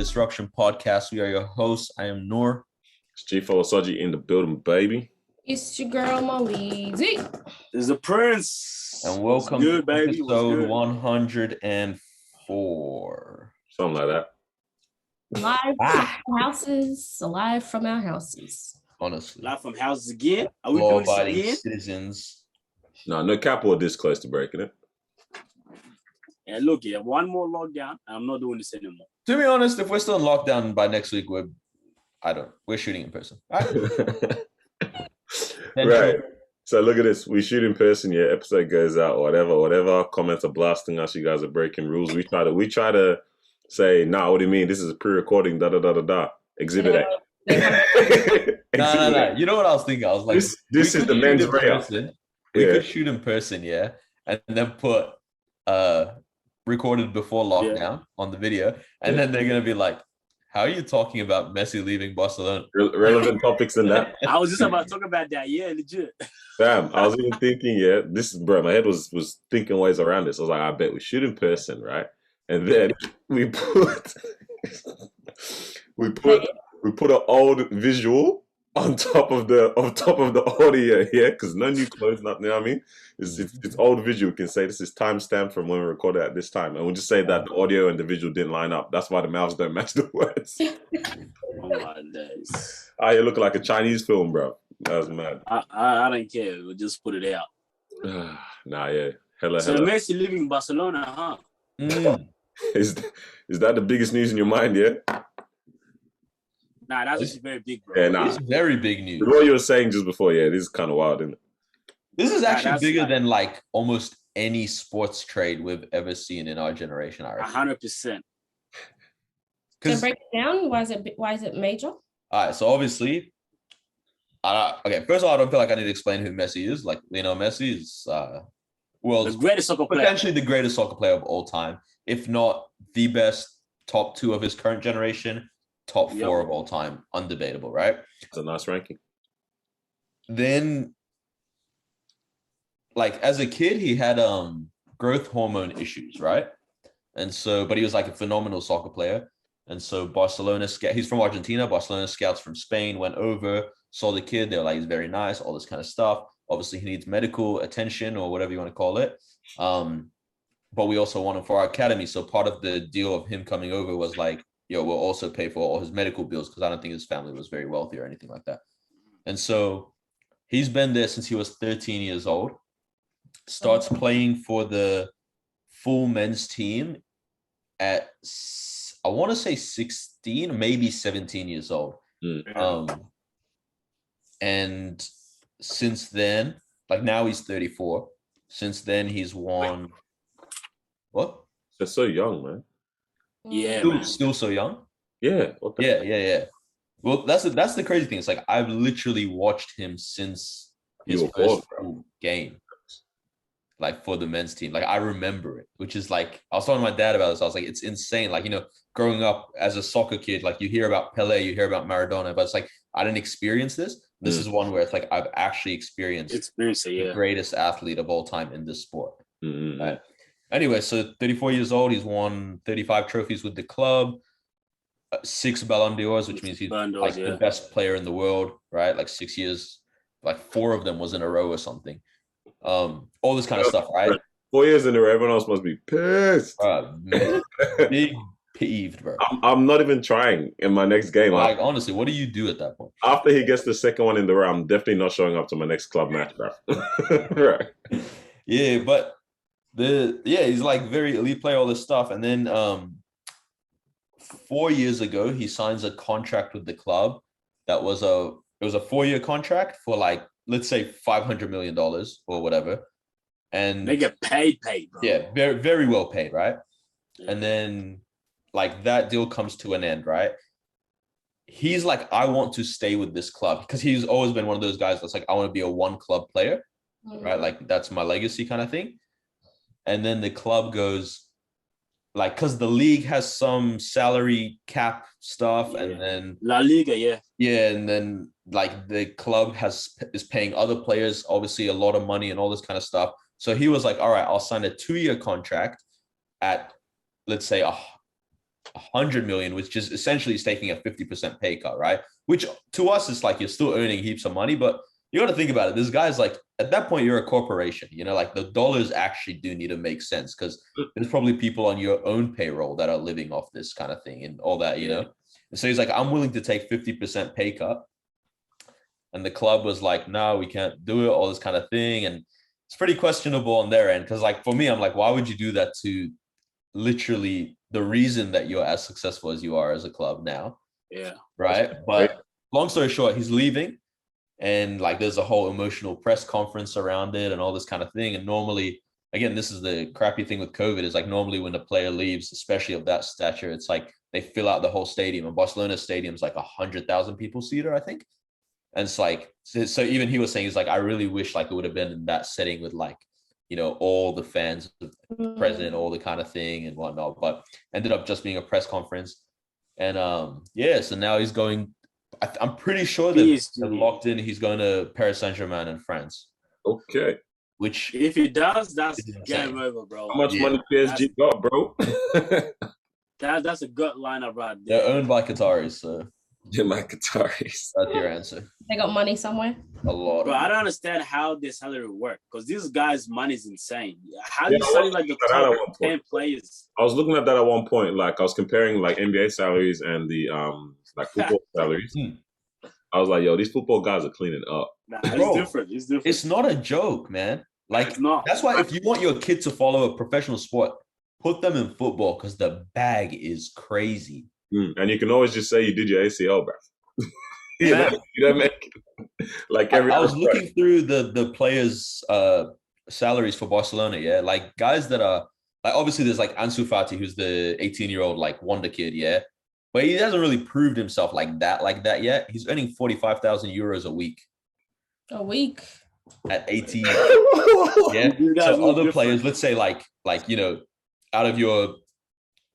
Disruption Podcast. We are your hosts. I am Noor. It's G Soji in the building, baby. It's your girl, Molly. Z. This is the Prince. And welcome good, to baby? episode 104. Something like that. Live from our houses. Live from our houses. Honestly. Live from houses again. Are we doing this again? Citizens. No cap or this close to breaking it. And look, yeah, one more lockdown, and I'm not doing this anymore. To be honest, if we're still in lockdown by next week, we're shooting in person. All right. Right. So look at this. We shoot in person, yeah. Episode goes out, whatever. Comments are blasting us. You guys are breaking rules. We try to say, nah, what do you mean? This is a pre-recording, da. Exhibit A. No. You know what I was thinking? I was like, this is the men's ray. We could shoot in person, yeah, and then put recorded before lockdown on the video, and then they're gonna be like, how are you talking about Messi leaving Barcelona? Relevant topics in that. I was just about to talk about that. Yeah, legit. Damn, I was even thinking, my head was thinking ways around this. I was like, I bet we shoot in person, right? And then we put an old visual on top of the audio, yeah, because no new clothes, nothing. You know what I mean? It's old visual. We can say this is timestamped from when we recorded at this time, and we'll just say that the audio and the visual didn't line up. That's why the mouths don't match the words. Oh my days! You look like a Chinese film, bro. That was mad. I don't care. We'll just put it out. Nah, yeah, hella. So Messi leaving Barcelona, huh? Is that the biggest news in your mind? Yeah. Nah, that's very big, bro. Yeah, nah. It's very big news. What you were saying just before, yeah, this is kind of wild, isn't it? This is actually bigger than like almost any sports trade we've ever seen in our generation. I reckon 100%. So break it down. Why is it major? All right, so obviously, okay. First of all, I don't feel like I need to explain who Messi is. Like Lionel Messi is world's the greatest soccer player, potentially the greatest soccer player of all time, if not the best. Top 2 of his current generation. Top 4 of all time, undebatable, right? It's a nice ranking. Then, like as a kid, he had growth hormone issues, right? And so, but he was like a phenomenal soccer player. And so Barcelona, he's from Argentina. Barcelona scouts from Spain went over, saw the kid. They were like, he's very nice, all this kind of stuff. Obviously, he needs medical attention or whatever you want to call it. But we also want him for our academy. So part of the deal of him coming over was like, we'll also pay for all his medical bills because I don't think his family was very wealthy or anything like that. And so he's been there since he was 13 years old, starts playing for the full men's team at, I want to say 16, maybe 17 years old. And since then, like now he's 34. Since then, he's won... What? They're so young, man. Yeah, still so young. Yeah. Yeah. Well, that's the crazy thing. It's like I've literally watched him since his first game, like for the men's team. Like I remember it, which is like I was talking to my dad about this. I was like, it's insane. Like growing up as a soccer kid, like you hear about Pele, you hear about Maradona, but it's like I didn't experience this. This is one where it's like I've actually experienced the greatest athlete of all time in this sport. Right? Anyway, so 34 years old, he's won 35 trophies with the club, 6 Ballon d'Ors, which means he's like the best player in the world, right? Like 6 years, like 4 of them was in a row or something. All this kind of stuff, right? 4 years in a row, everyone else must be pissed. Big peeved, bro. I'm not even trying in my next game. Like, honestly, what do you do at that point? After he gets the second one in the row, I'm definitely not showing up to my next club match, bro. Right. Yeah, but... he's like very elite player, all this stuff. And then 4 years ago, he signs a contract with the club that was a 4-year contract for like, let's say $500 million or whatever. And they get paid, bro. Yeah, very, very well paid, right? Yeah. And then like that deal comes to an end, right? He's like, I want to stay with this club because he's always been one of those guys that's like, I want to be a one club player, right? Like that's my legacy kind of thing. And then the club goes like, because the league has some salary cap stuff, and then La Liga, and then like the club is paying other players obviously a lot of money and all this kind of stuff. So he was like, all right, I'll sign a 2-year contract at, let's say, 100 million, which is essentially is taking a 50% pay cut, right? Which to us is like you're still earning heaps of money, but you got to think about it. This guy's like, at that point, you're a corporation, like the dollars actually do need to make sense because there's probably people on your own payroll that are living off this kind of thing and all that, And so he's like, I'm willing to take 50% pay cut. And the club was like, no, we can't do it, all this kind of thing. And it's pretty questionable on their end. Cause like for me, I'm like, why would you do that to literally the reason that you're as successful as you are as a club now? Yeah. Right. But long story short, he's leaving. And like there's a whole emotional press conference around it and all this kind of thing. And normally, again, this is the crappy thing with COVID is like normally when the player leaves, especially of that stature, it's like they fill out the whole stadium. And Barcelona's stadium's like 100,000 people seater, I think. And it's like, so even he was saying, he's like, I really wish like it would have been in that setting with like, all the fans, the president, all the kind of thing and whatnot, but ended up just being a press conference. And so now he's going, I'm pretty sure they've locked in. He's going to Paris Saint-Germain in France. Okay. Which if he does, that's game over, bro. How much money PSG got, bro? That's a good lineup right there. They're owned by Qataris, so yeah, my Qataris. That's your answer. They got money somewhere. A lot. Bro, I don't understand how this salary work because these guys' money is insane. How do you sign like the top 10 players? I was looking at that at one point. Like I was comparing like NBA salaries and the like football salaries. I was like, yo, these football guys are cleaning up. Nah, it's different. It's different. It's not a joke, man. Like that's why if you want your kid to follow a professional sport, put them in football because the bag is crazy. And you can always just say you did your ACL, bro. you don't make it. Like every. I was looking through the players' salaries for Barcelona. Yeah, like guys that are like obviously there's like Ansu Fati, who's the 18-year-old like wonder kid. Yeah, but he hasn't really proved himself like that yet. He's earning 45,000 euros a week. A week. At 18. Yeah. So other players, let's say like out of your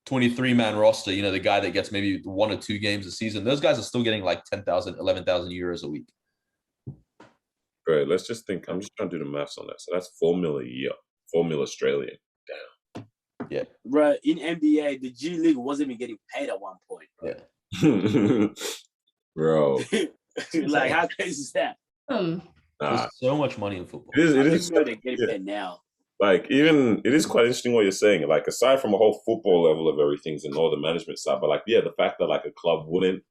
23-man roster, the guy that gets maybe 1 or 2 games a season, those guys are still getting like 10,000, 11,000 euros a week. Right, let's just think. I'm just trying to do the maths on that. So that's 4 mil a year, 4 mil Australian. Damn. Yeah. Bro, in NBA, the G League wasn't even getting paid at one point. Bro. Yeah. Bro. Like, how crazy is that? There's so much money in football. It is. They're getting paid now. Like, even it is quite interesting what you're saying. Like, aside from a whole football level of everything and all the management side, but like, yeah, the fact that like the club wouldn't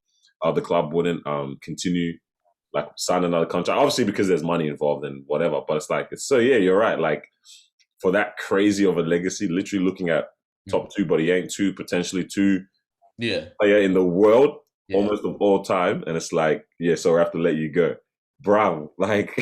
continue like sign another contract, obviously because there's money involved and whatever. But it's like, so yeah, you're right. Like, for that crazy of a legacy, literally looking at top 2, but he ain't 2, potentially 2 player in the world, almost of all time. And it's like, yeah, so we have to let you go. Bro, like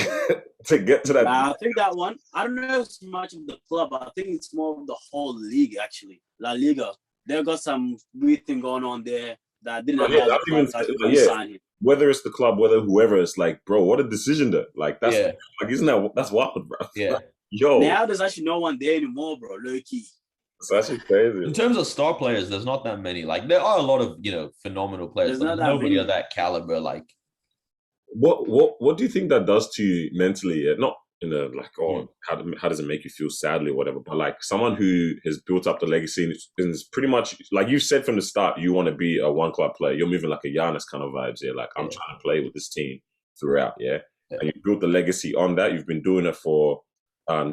to get to that. I think that one, I don't know as much of the club, but I think it's more of the whole league, actually. La Liga. They've got some weird thing going on there that didn't allow the club to sign him. Whether it's the club, whether whoever, it's like, bro, what a decision there. Like, that's like, isn't that's wild, bro? Yeah. Yo. Now there's actually no one there anymore, bro. Low key. It's actually crazy. In terms of star players, there's not that many. Like, there are a lot of, phenomenal players, but nobody of that caliber, like. What do you think that does to you mentally? Not in a like, how does it make you feel sadly or whatever, but like someone who has built up the legacy and is pretty much like you said from the start, you want to be a one club player. You're moving like a Giannis kind of vibes here. Like I'm trying to play with this team throughout, and you built the legacy on that. You've been doing it for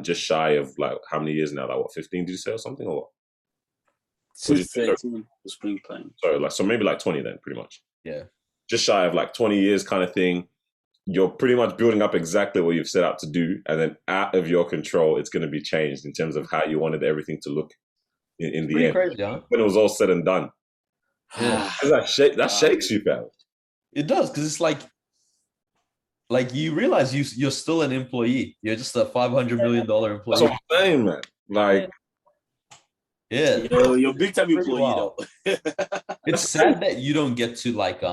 just shy of like how many years now? Like what, 15? Did you say or something or what? Since 13, the spring playing. So maybe like 20 then, pretty much. Yeah. Just shy of like 20 years kind of thing. You're pretty much building up exactly what you've set out to do. And then out of your control, it's going to be changed in terms of how you wanted everything to look in the end. Crazy, huh? When it was all said and done. Yeah. That shakes you, fam. It does, because it's like you realize you're still an employee. You're just a $500 million employee. That's what I'm saying, man. Like, yeah. You're big time employee, though. It's sad that you don't get to like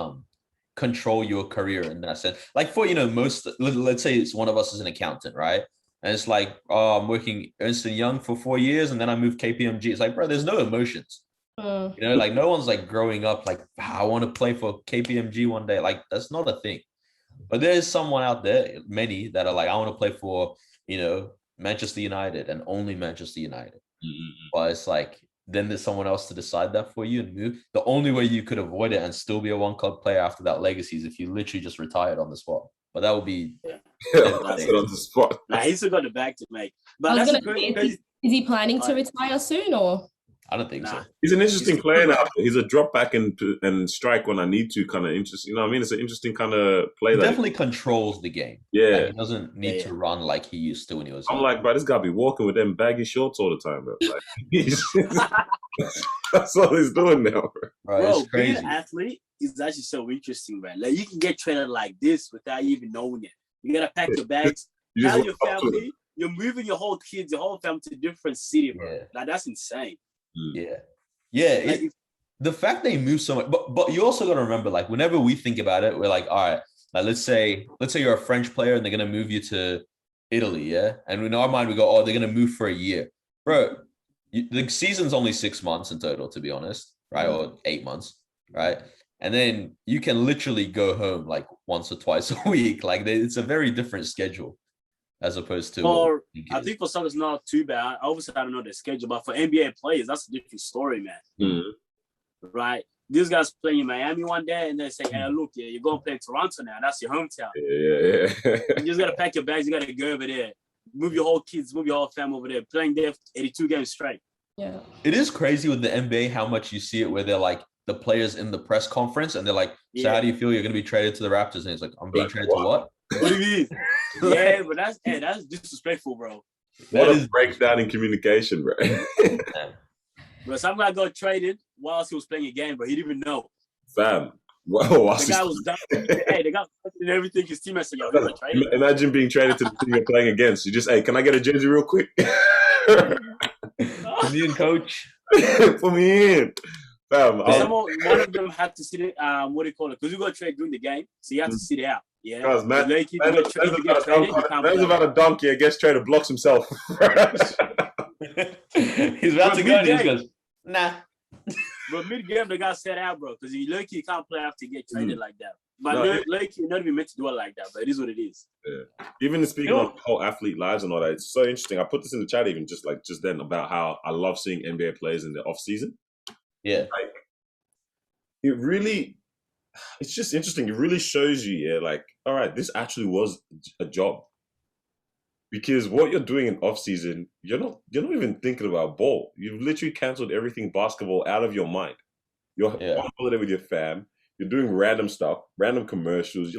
control your career in that sense. Like for most, let's say it's one of us is an accountant, right? And it's like, oh, I'm working Ernst & Young for 4 years, and then I move KPMG. It's like, bro, there's no emotions. Like no one's like growing up like, I want to play for KPMG one day. Like that's not a thing. But there's someone out there, many that are like, I want to play for Manchester United and only Manchester United. But it's like then there's someone else to decide that for you and move. The only way you could avoid it and still be a one club player after that legacy is if you literally just retired on the spot. But that would be that's it on the spot. Nah, he's still got the bag to make. But I was that's gonna a say, crazy. is he planning to retire soon or? I don't think so. He's an interesting player now. He's a drop back and strike when I need to kind of interesting. You know what I mean? It's an interesting kind of play. He definitely controls the game. Yeah. Like, he doesn't need to run like he used to when he was I'm like, bro, this guy be walking with them baggy shorts all the time, bro. Like, that's all he's doing now, bro. Being an athlete is actually so interesting, man. Like you can get traded like this without you even knowing it. You gotta pack your bags, tell your family. You're moving your whole kids, your whole family to a different city, bro. Yeah. Like that's insane. Yeah. Like, the fact they move so much, but you also got to remember, like whenever we think about it, we're like, all right, like let's say you're a French player and they're gonna move you to Italy, yeah, and in our mind we go, oh, they're gonna move for a year, bro. The season's only 6 months in total, to be honest, right, or 8 months, right, and then you can literally go home like once or twice a week. Like it's a very different schedule as opposed to. Or I think for some it's not too bad. Obviously, I don't know the schedule, but for NBA players, that's a different story, man. Mm-hmm. Right? These guys playing in Miami one day, and they say, "Hey, look, you're going to play in Toronto now. That's your hometown. Yeah. You just gotta pack your bags. You gotta go over there, move your whole kids, move your whole family over there, playing there 82 games straight." Yeah. It is crazy with the NBA how much you see it where they're like the players in the press conference and they're like, "So how do you feel? You're going to be traded to the Raptors?" And he's like, "I'm being traded to what?" What do you mean? Yeah, but that's disrespectful, bro. What a breakdown in communication, bro. Bro, some guy got traded whilst he was playing a game, but he didn't even know. Fam. Wow, the guy was done. Hey, the guy and everything. His teammates said, "Yo, he got traded." Imagine being traded to the team you're playing against. You just, hey, can I get a jersey real quick? Put me in, coach. Put me in. Fam, one of them had to sit it, what do you call it? Because you got traded during the game, so you had to sit out. Yeah. Guys, man's about a dunk here, gets traded, blocks himself. He's about to go and he goes, nah. But mid-game, the guy set out, bro, because you can't play after you get traded like that. But you're not even meant to do it like that, but it is what it is. Yeah. Even speaking of whole athlete lives and all that, it's so interesting. I put this in the chat even just then about how I love seeing NBA players in the off season. Yeah. Like, it's just interesting. It really shows you, yeah, like, all right, this actually was a job. Because what you're doing in off season, you're not even thinking about ball. You've literally cancelled everything basketball out of your mind. You're on holiday with your fam. You're doing random stuff, random commercials. You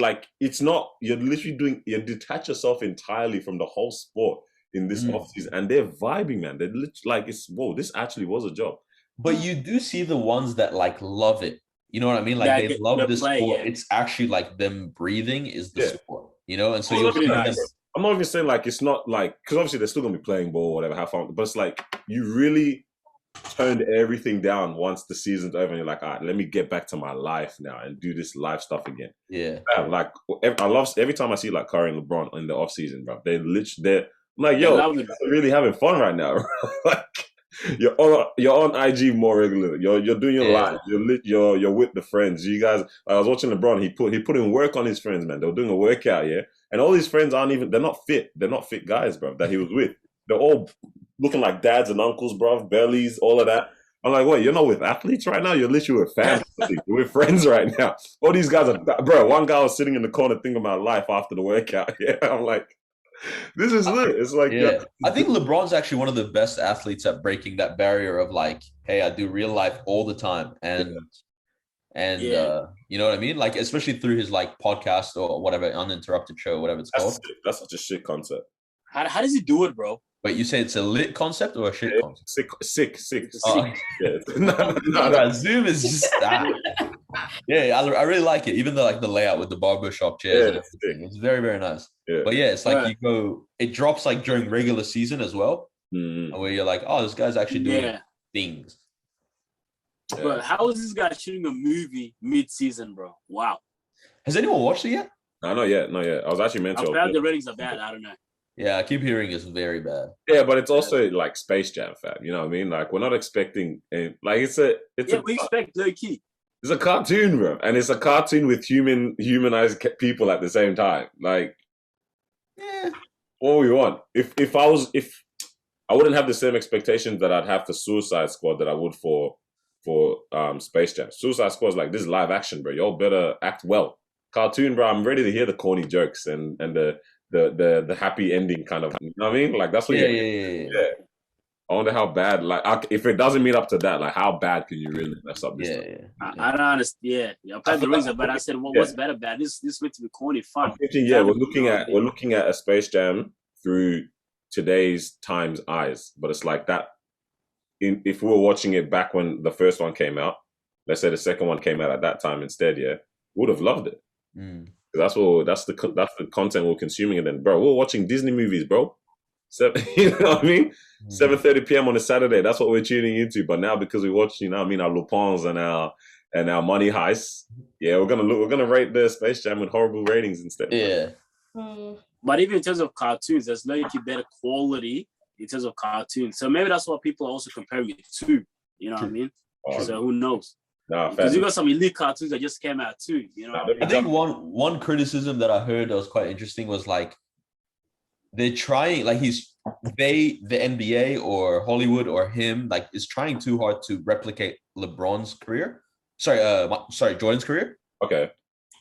detach yourself entirely from the whole sport in this off season, and they're vibing, man. They're literally this actually was a job. But you do see the ones that like love it. You know what I mean? Like they love this sport. Yeah. It's actually like them breathing is the sport, you know? And so you'll see them. I'm not even saying like it's not like, because obviously they're still gonna be playing ball or whatever, have fun. But it's like you really turned everything down once the season's over, and you're like, all right, let me get back to my life now and do this live stuff again. Yeah. Like I love every time I see like Curry and LeBron in the off season, bro. They're I'm like, yo, you're really having fun right now. Like you're on IG more regularly. You're doing your live. You're with the friends. You guys. I was watching LeBron. He put in work on his friends, man. They were doing a workout, yeah. And all his friends they're not fit. They're not fit guys, bro, that he was with. They're all looking like dads and uncles, bro, bellies, all of that. I'm like, wait, you're not with athletes right now? You're literally with family. You're with friends right now. All these guys are, bro, one guy was sitting in the corner thinking about life after the workout. Yeah, I'm like, this is lit. It's like, I think LeBron's actually one of the best athletes at breaking that barrier of like, hey, I do real life all the time. You know what I mean? Like, especially through his like podcast or whatever, uninterrupted show, whatever it's called. That's such a shit concept. How does he do it, bro? But you say it's a lit concept or a shit concept? Sick. Yeah. No, Zoom is just I really like it. Even the layout with the barbershop chairs and everything. It's very, very nice. Yeah. But yeah, it's like it drops like during regular season as well. Where you're like, oh, this guy's actually doing things. Yeah. But how is this guy shooting a movie mid-season, bro? Wow. Has anyone watched it yet? No, not yet. I was actually meant to. The ratings are bad. I don't know. Yeah, I keep hearing it's very bad. Yeah, but it's also like Space Jam, fam. You know what I mean? Like we're not expecting we expect low key. It's a cartoon, bro, and it's a cartoon with humanized people at the same time. Like, what we want? If I wouldn't have the same expectations that I'd have for Suicide Squad that I would for Space Jam. Suicide Squad is like, this is live action, bro. Y'all better act well. Cartoon, bro, I'm ready to hear the corny jokes and the happy ending kind of, you know what I mean? Like, that's what Yeah. I wonder how bad, like, if it doesn't meet up to that, like, how bad can you really mess up this stuff? I don't understand. Yeah, I played the reason, but I said, what's better bad? This meant to be corny fun. Thinking, we're looking at a Space Jam through today's time's eyes, but it's like that. If we were watching it back when the first one came out, let's say the second one came out at that time instead, we would have loved it. That's the content we're consuming. And then, bro, we're watching Disney movies, bro. You know what I mean? 7:30 p.m. on a Saturday. That's what we're tuning into. But now, because we watch, you know what I mean, our Lupins and our Money Heists, we're gonna rate the Space Jam with horrible ratings instead. Yeah. But even in terms of cartoons, there's no better quality in terms of cartoons. So maybe that's what people are also comparing it to. You know what I mean? So who knows? Because you got some elite cartoons that just came out too. You know, I think one criticism that I heard that was quite interesting was like they're trying, like the NBA or Hollywood or him, like is trying too hard to replicate LeBron's career. Sorry, Jordan's career. Okay.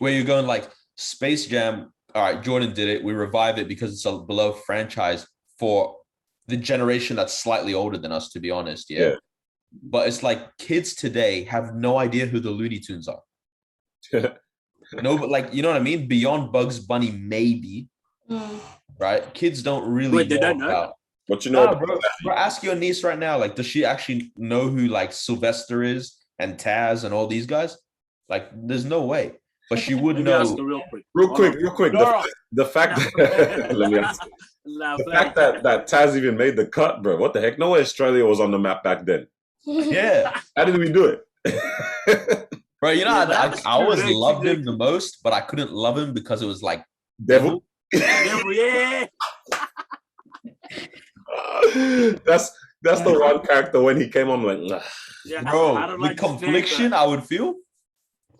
Where you're going like Space Jam. All right, Jordan did it. We revive it because it's a beloved franchise for the generation that's slightly older than us, to be honest. Yeah. But it's like kids today have no idea who the Looney Tunes are. No, but like, you know what I mean? Beyond Bugs Bunny, maybe. Right? Kids don't really know. What you know? Bro, ask your niece right now. Like, does she actually know who like Sylvester is and Taz and all these guys? Like, there's no way. But she would know. Real quick. The fact that let me ask you. The fact that Taz even made the cut, bro. What the heck? No way Australia was on the map back then. Yeah. How did we do it? Bro, you know, I always loved him the most, but I couldn't love him because it was like Devil. Yeah. That's the one character when he came on, like, bro, with confliction, I would feel.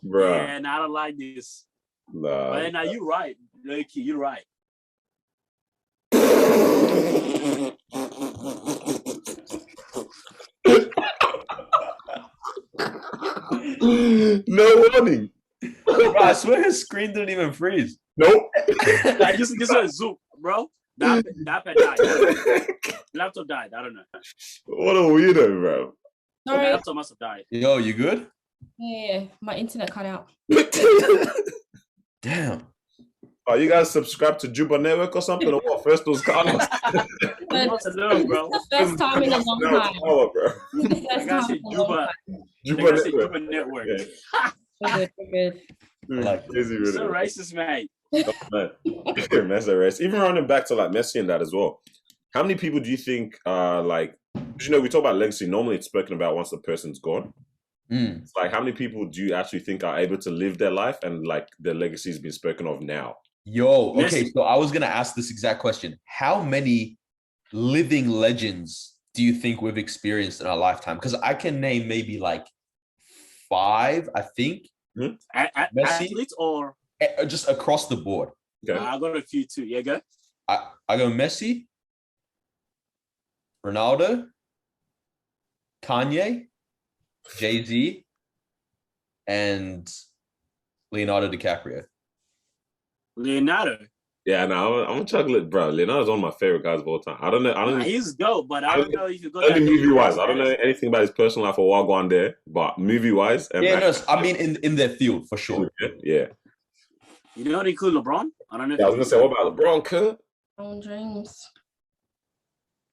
Bro. Yeah, and I don't like this. Nah. But now you're right. Loki, you're right. No warning. Bro, I swear his screen didn't even freeze. Nope. I just went zoom, bro. That died. Laptop died. I don't know. What a weirdo, bro. Sorry. Laptop must have died. Yo, you good? Yeah, my internet cut out. Damn. Are you guys subscribed to Juba Network or something? Or what? First those Carlos. It's bro. the first time in a long time. I gotta say Juba Network. Yeah. We're good. Like, crazy, really. So racist, mate. Oh, man. That's a race. Even running back to like Messi and that as well. How many people do you think like? You know, we talk about legacy. Normally, it's spoken about once the person's gone. It's like, how many people do you actually think are able to live their life and like their legacy has been spoken of now? Yo, okay, so I was gonna ask this exact question. How many living legends do you think we've experienced in our lifetime? Because I can name maybe like 5, I think. Hmm? Athletes or just across the board. Okay. I got a few too. Yeah, go. I go Messi, Ronaldo, Kanye, Jay-Z, and Leonardo DiCaprio. Leonardo. Yeah, no, I'm a chocolate, bro. Leonardo's one of my favorite guys of all time. I don't know. He's dope, but I don't know if you go. Only movie wise, I don't know anything about his personal life or Wagwan there, but movie wise, I mean in their field for sure. Yeah. You don't include LeBron? I don't know. Yeah, I was gonna say, what about LeBron, Kurt? LeBron James.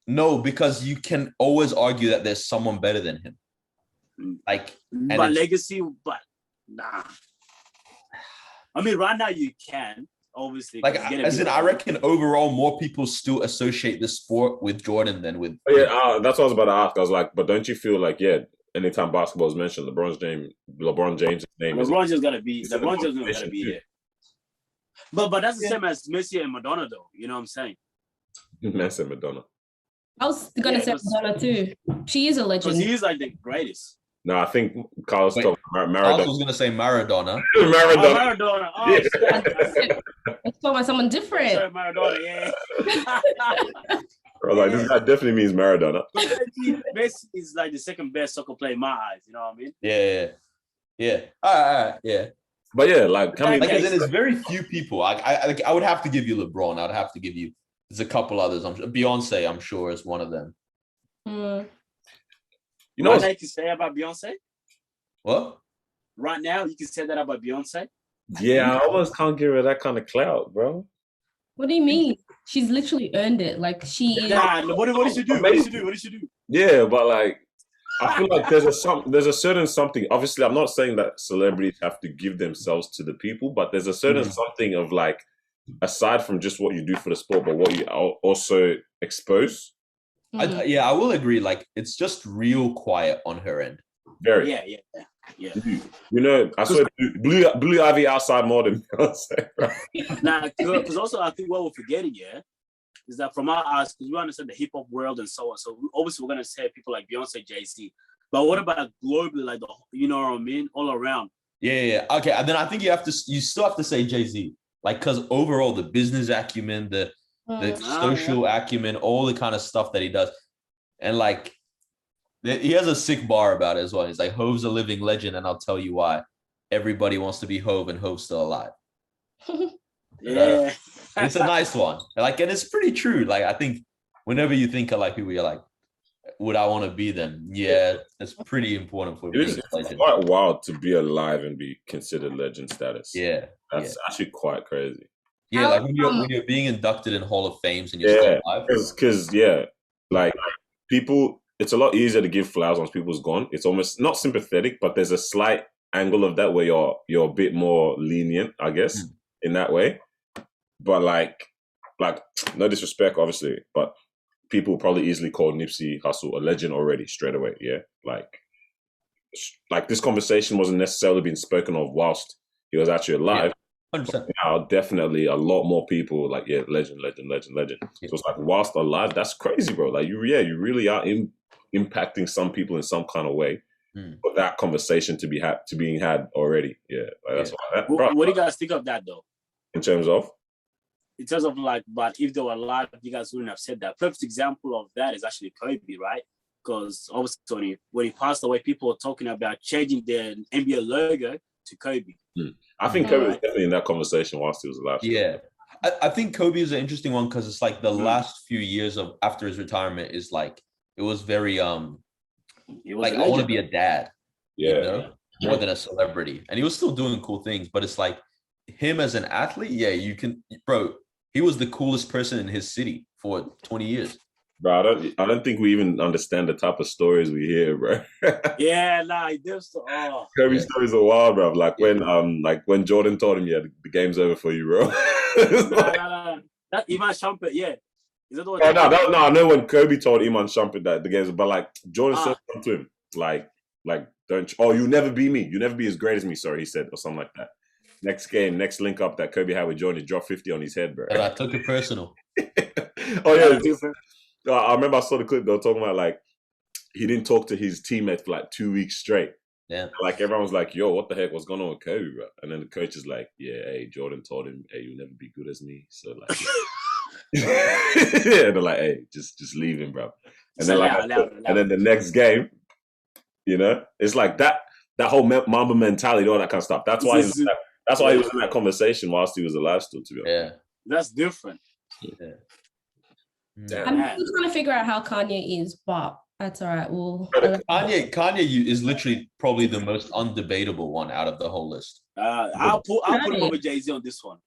No, because you can always argue that there's someone better than him. Like, but legacy, but nah. I mean, right now you can. Obviously, like as in, I reckon overall more people still associate this sport with Jordan than with. Oh, yeah, that's what I was about to ask. I was like, but don't you feel like, anytime basketball is mentioned, LeBron James' name. LeBron just gotta be. LeBron just gotta be here. But that's the same as Messi and Madonna, though. You know what I'm saying? Messi and Madonna. I was gonna say Madonna too. She is a legend. Because he is like the greatest. No, I think Carlos talking Maradona. I was gonna say Maradona. Maradona. Oh, yeah. It's talking about someone different. Sorry, Maradona. Yeah. I was like, this guy definitely means Maradona. Messi is like the second best soccer player in my eyes. You know what I mean? Yeah. All right. Yeah. But yeah, like, I mean, Like, then there's very few people. I would have to give you LeBron. I'd have to give you. There's a couple others. I'm sure. Beyonce, I'm sure, is one of them. You know what you can say about Beyonce? What? Right now, you can say that about Beyonce? Yeah, I almost can't give her that kind of clout, bro. What do you mean? She's literally earned it. Like she is. What did she do? What did she do? Yeah, but like, I feel like there's a certain something. Obviously, I'm not saying that celebrities have to give themselves to the people, but there's a certain something of like, aside from just what you do for the sport, but what you also expose. I will agree. Like, it's just real quiet on her end. Very. Yeah. You know, I saw Blue Ivy outside more than Beyonce. Nah, because also I think what we're forgetting, is that from our eyes, because we understand the hip hop world and so on. So obviously we're gonna say people like Beyonce, Jay-Z. But what about globally, like you know what I mean, all around? Yeah. Okay, and then I think you still have to say Jay-Z, like, because overall the business acumen, the social acumen, all the kind of stuff that he does, and like. He has a sick bar about it as well. He's like, Hove's a living legend, and I'll tell you why. Everybody wants to be Hove, and Hove's still alive. Yeah. It's a nice one. Like, and it's pretty true. Like, I think whenever you think of like people, you're like, would I want to be them? Yeah, it's pretty important for me. It's quite wild to be alive and be considered legend status. Yeah. That's actually quite crazy. Yeah, like when you're being inducted in Hall of Fames and you're still alive. Because like people... It's a lot easier to give flowers once people's gone. It's almost not sympathetic, but there's a slight angle of that where you're a bit more lenient, I guess, in that way. But like no disrespect, obviously, but people probably easily call Nipsey Hussle a legend already straight away. Yeah, like this conversation wasn't necessarily being spoken of whilst he was actually alive. 100%. Now, definitely a lot more people like, legend. So it's like, whilst alive, that's crazy, bro. Like, you really are impacting some people in some kind of way. For that conversation to being had already. Yeah, like, that's why. What do you guys think of that, though? In terms of like, but if they were alive, you guys wouldn't have said that. Perfect example of that is actually Kobe, right? Because obviously when he passed away, people were talking about changing the NBA logo to Kobe. I think Kobe was definitely in that conversation whilst he was alive. Yeah. I think Kobe is an interesting one because it's like the last few years of after his retirement is like, it was very, like, I want to be a dad, more than a celebrity. And he was still doing cool things, but it's like him as an athlete, he was the coolest person in his city for 20 years. Bro, I don't think we even understand the type of stories we hear, bro. Kobe stories are wild, bro. Like when Jordan told him, the game's over for you, bro. That Iman Shumpert, Is that the one? No, I know when Kobe told Iman Shumpert that the game's, but like Jordan said something to him, like you'll never be me, you'll never be as great as me. Sorry, he said, or something like that. Next game, next link up that Kobe had with Jordan, he dropped 50 on his head, bro. And I took it personal. I remember I saw the clip. They were talking about like he didn't talk to his teammates for like 2 weeks straight. Yeah, like everyone was like, "Yo, what the heck? What's going on with Kobe, bro?" And then the coach is like, "Yeah, hey, Jordan told him, hey, you'll never be good as me." So like, they're like, "Hey, just leave him, bro." And then and then the next game, it's like that whole Mamba mentality, all that kind of stuff. That's why he was in that conversation whilst he was alive still. To be honest, yeah, that's different. Yeah. I'm still trying to figure out how Kanye is, but that's all right. Kanye is literally probably the most undebatable one out of the whole list. I'll put him over Jay-Z on this one.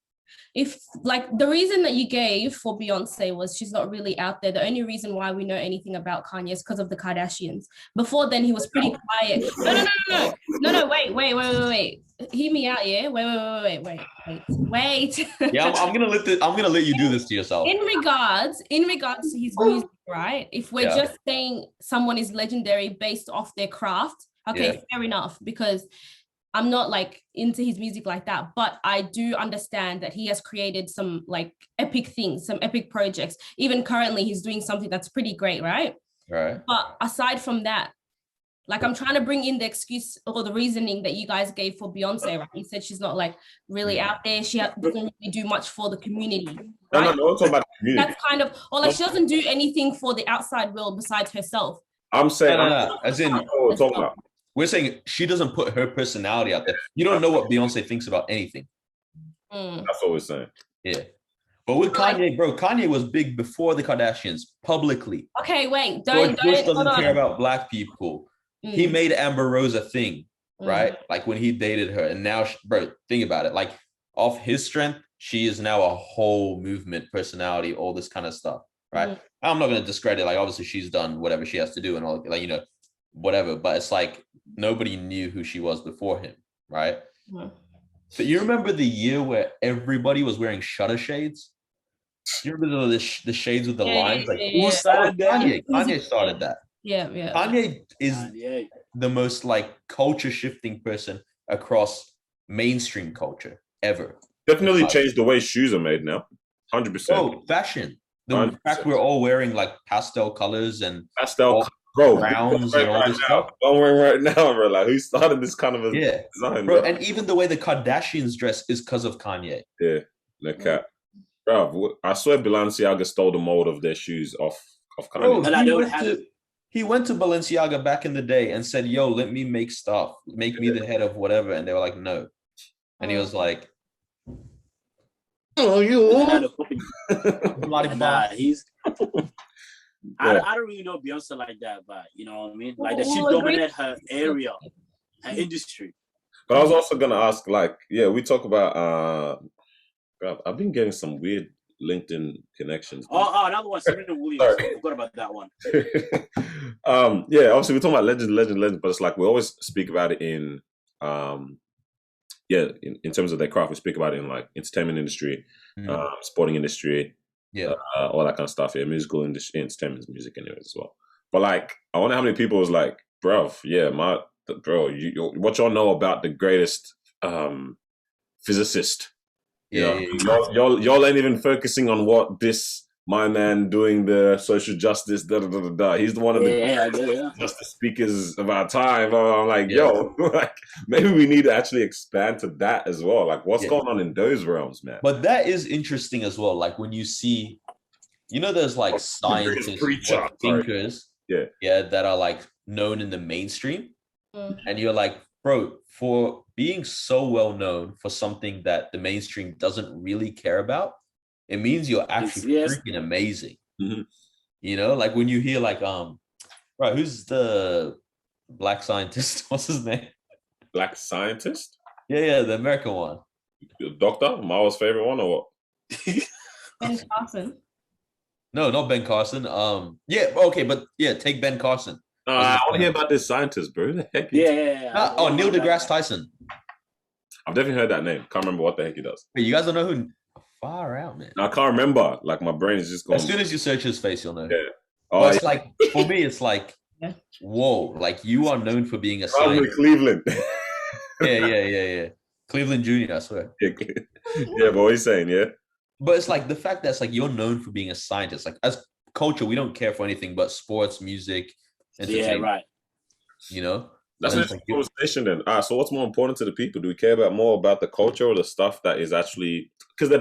If like the reason that you gave for Beyonce was she's not really out there. The only reason why we know anything about Kanye is because of the Kardashians. Before then, he was pretty quiet. No, wait. Hear me out, yeah. Wait. Yeah, I'm gonna let you do this to yourself. In regards to his music, right? If we're just saying someone is legendary based off their craft, okay, fair enough. Because I'm not like into his music like that, but I do understand that he has created some like epic things, some epic projects. Even currently, he's doing something that's pretty great, right? Right. But aside from that, Like, I'm trying to bring in the excuse or the reasoning that you guys gave for Beyonce, right? You said she's not like really out there. She doesn't really do much for the community. Right? No, I'm talking about the community. That's kind of, or like she doesn't do anything for the outside world besides herself. I'm saying, no. As in, we're talking about. We're saying she doesn't put her personality out there. You don't know what Beyonce thinks about anything. That's what we're saying. Yeah. But with Kanye, bro, Kanye was big before the Kardashians, publicly. Okay, wait. George Bush doesn't care about Black people. He made Amber Rose a thing, right? Like when he dated her. And now, bro, think about it. Like off his strength, she is now a whole movement personality, all this kind of stuff, right? I'm not going to discredit, like, obviously she's done whatever she has to do and all, like, you know, whatever. But it's like nobody knew who she was before him, right? So you remember the year where everybody was wearing shutter shades? You remember the shades with the lines? Like, who started that? Kanye started that. Yeah. Kanye is the most like culture shifting person across mainstream culture ever. Definitely changed the way shoes are made now. 100%. Oh, fashion. The 100%. Fact we're all wearing like pastel colors and browns and all this stuff. I'm wearing right now, bro. Like, who started this kind of a design, bro? And even the way the Kardashians dress is because of Kanye. Yeah, no cap. Bro, I swear Balenciaga stole the mold of their shoes off Kanye. Bro, he went to Balenciaga back in the day and said, yo, let me make stuff. Make me the head of whatever. And they were like, no. And he was like, oh, you. Nah, he's... I don't really know Beyonce like that, but you know what I mean? Like that she dominated her area, her industry. But I was also going to ask, like, we talk about... I've been getting some weird LinkedIn connections. Oh, another one, Serena Williams. I forgot about that one. Obviously we're talking about legend, but it's like we always speak about it in in terms of their craft. We speak about it in like entertainment industry, sporting industry, all that kind of stuff. Yeah, musical industry, entertainment music anyways as well. But like, I wonder how many people was like, bro, what y'all know about the greatest physicist? Y'all ain't even focusing on what my man doing the social justice, he's the one of the justice speakers of our time. I'm like, like maybe we need to actually expand to that as well. Like, what's going on in those realms, man? But that is interesting as well. Like when you see, there's like scientists, thinkers, that are like known in the mainstream, and you're like, bro, for being so well known for something that the mainstream doesn't really care about, it means you're actually freaking amazing. Like when you hear like, right, who's the Black scientist? What's his name? Black scientist? Yeah, the American one. Doctor? Mao's favorite one or what? Ben Carson. No, not Ben Carson. Take Ben Carson. I want to hear about this scientist, bro. Who the heck? Neil deGrasse Tyson. I've definitely heard that name. Can't remember what the heck he does. Wait, you guys don't know who? Far out, man. No, I can't remember. Like my brain is just going. As soon as you search his face, you'll know. Yeah. It's like, for me, it's like, whoa, like you are known for being a scientist. Cleveland. Yeah. Cleveland Jr., I swear. But what he's saying, But it's like the fact that it's like you're known for being a scientist. Like as culture, we don't care for anything but sports, music, entertainment. Yeah, right. That's a like, conversation then. So what's more important to the people? Do we care more about the culture or the stuff that is actually... Because I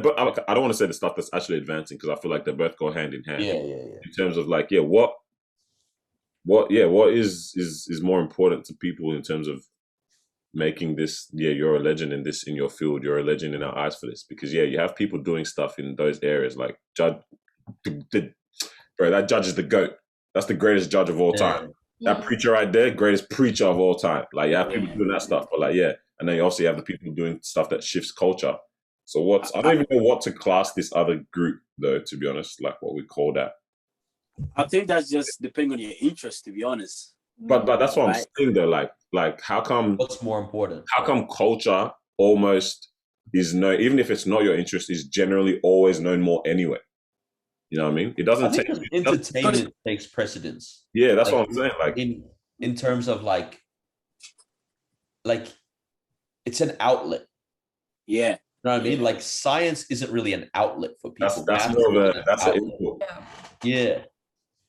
don't want to say the stuff that's actually advancing because I feel like they both go hand in hand. Yeah. In terms of like, what is more important to people in terms of making this, you're a legend in your field, you're a legend in our eyes for this. Because you have people doing stuff in those areas like that judge is the GOAT. That's the greatest judge of all time. That preacher right there, greatest preacher of all time. Like, you have people doing that stuff, but like, and then you also have the people doing stuff that shifts culture. So I don't even know what to class this other group, though, to be honest, like what we call that. I think that's just depending on your interest, to be honest. But that's what I'm saying, though. Like, how come... What's more important? How come culture almost is known, even if it's not your interest, is generally always known more anyway? You know what I mean? It doesn't take... Entertainment takes precedence. Yeah, that's what I'm saying. Like in terms of like it's an outlet. Yeah. You know what I mean? Like science isn't really an outlet for people. That's more of that's an input. Yeah.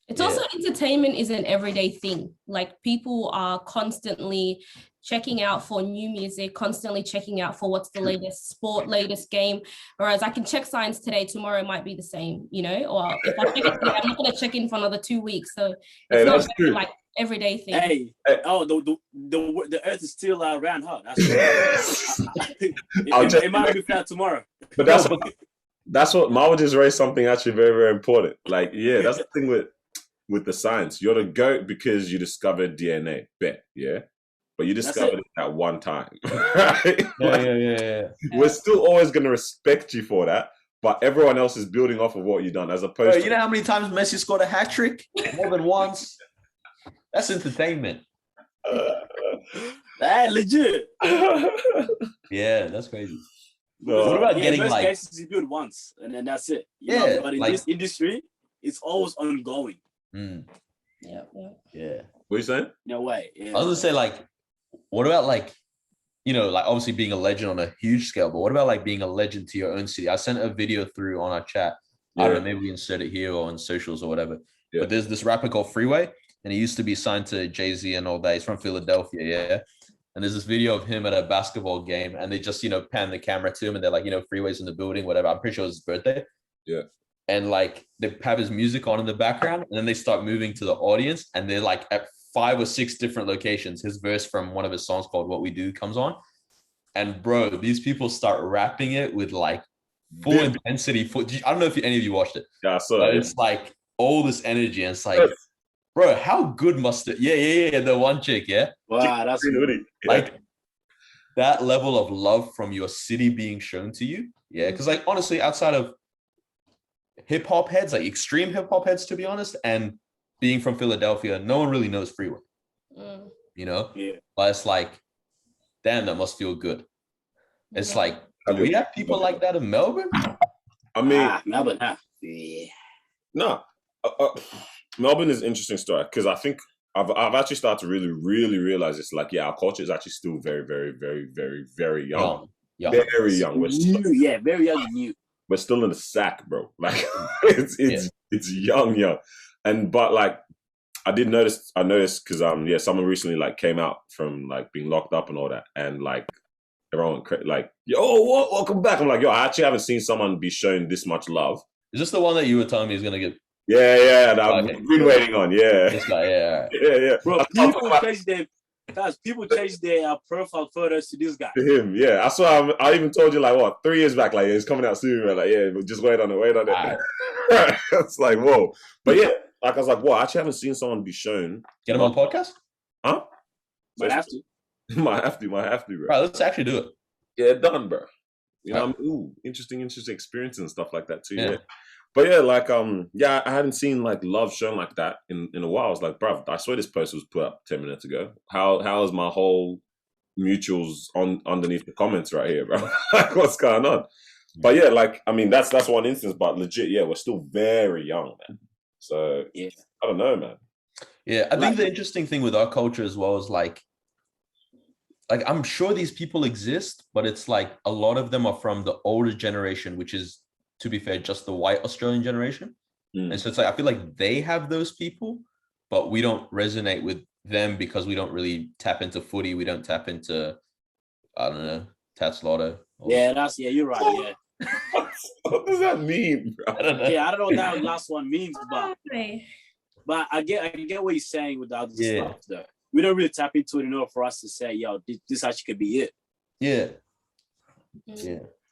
It's also entertainment is an everyday thing. Like people are constantly checking out for new music, constantly checking out for what's the latest sport, latest game. Whereas I can check science today, tomorrow might be the same, you know, or if I check it today, I'm not going to check in for another 2 weeks. So it's not very, like everyday thing. Hey, oh, the earth is still around her. It might be flat tomorrow. But that's what Marvel just raised something actually very, very important. Like, yeah, that's the thing with the science. You're the GOAT because you discovered DNA. Bet, yeah? But you discovered it at one time. Right? Yeah. We're still always going to respect you for that, but everyone else is building off of what you've done as opposed to... You know how many times Messi scored a hat trick? More than once. That's entertainment. Legit. Yeah, that's crazy. No. What about getting most like... cases you build once and then that's it. You Yeah. know, but in this industry, it's always ongoing. Yeah. What are you saying? No way. I Yeah. was gonna say, like, what about like, you know, like obviously being a legend on a huge scale, but what about like being a legend to your own city? I sent a video through on our chat. I don't know, maybe we insert it here or on socials or whatever. Yeah. But there's this rapper called Freeway, and he used to be signed to Jay-Z and all that. He's from Philadelphia, yeah. And there's this video of him at a basketball game, and they just, you know, pan the camera to him, and they're like, you know, Freeway's in the building, whatever. I'm pretty sure it was his birthday. Yeah. And like they have his music on in the background, and then they start moving to the audience, and they're like at 5 or 6 different locations. His verse from one of his songs called "What We Do" comes on, and bro, these people start rapping it with like full intensity. I don't know if any of you watched it. Yeah, I saw but it. it's like all this energy, and it's like, bro, how good must it? Yeah. The one chick, yeah. Wow, that's like that level of love from your city being shown to you. Yeah, because like honestly, outside of hip hop heads, like extreme hip hop heads, to be honest, and being from Philadelphia, no one really knows Freeway. You know, but it's like, damn, that must feel good. It's like, do we have people like that in Melbourne? I mean, Melbourne, no. Melbourne is an interesting story because I think I've actually started to really, really realize it's like, our culture is actually still very, very, very, very, very young. Very young. We're still, very young and new. We're still in the sack, bro. Like it's young. But like I noticed because someone recently like came out from like being locked up and all that, and like everyone like, yo, welcome back. I'm like, yo, I actually haven't seen someone be shown this much love. Is this the one that you were telling me is gonna get? Yeah, that I've been waiting on. Yeah, this guy, yeah. Bro, people change their profile photos to this guy. To him, yeah. I saw. I even told you like 3 years back, like it's coming out soon. Man. Like, yeah, just wait on it. Right. It's like, whoa. But yeah, like I was like, whoa, I actually haven't seen someone be shown. Get him on podcast? Huh? Might have to. Might have to, bro. Right, let's actually do it. Yeah, done, bro. You know, ooh, interesting experience and stuff like that too. Yeah. But yeah, like I hadn't seen like love shown like that in a while. I was like, bruv, I swear this post was put up 10 minutes ago. How is my whole mutuals on underneath the comments right here, bro? Like, what's going on? But yeah, like I mean, that's one instance, but legit, we're still very young, man. So I don't know, man. Yeah, I think the interesting thing with our culture as well is like I'm sure these people exist, but it's like a lot of them are from the older generation, which is, to be fair, just the white Australian generation. And so it's like, I feel like they have those people, but we don't resonate with them because we don't really tap into footy. We don't tap into, I don't know, Tats Lotto. You're right, yeah. What does that mean, bro? I don't know what that last one means, but I get what you're saying with the other stuff, though. We don't really tap into it enough for us to say, yo, this actually could be it. Yeah.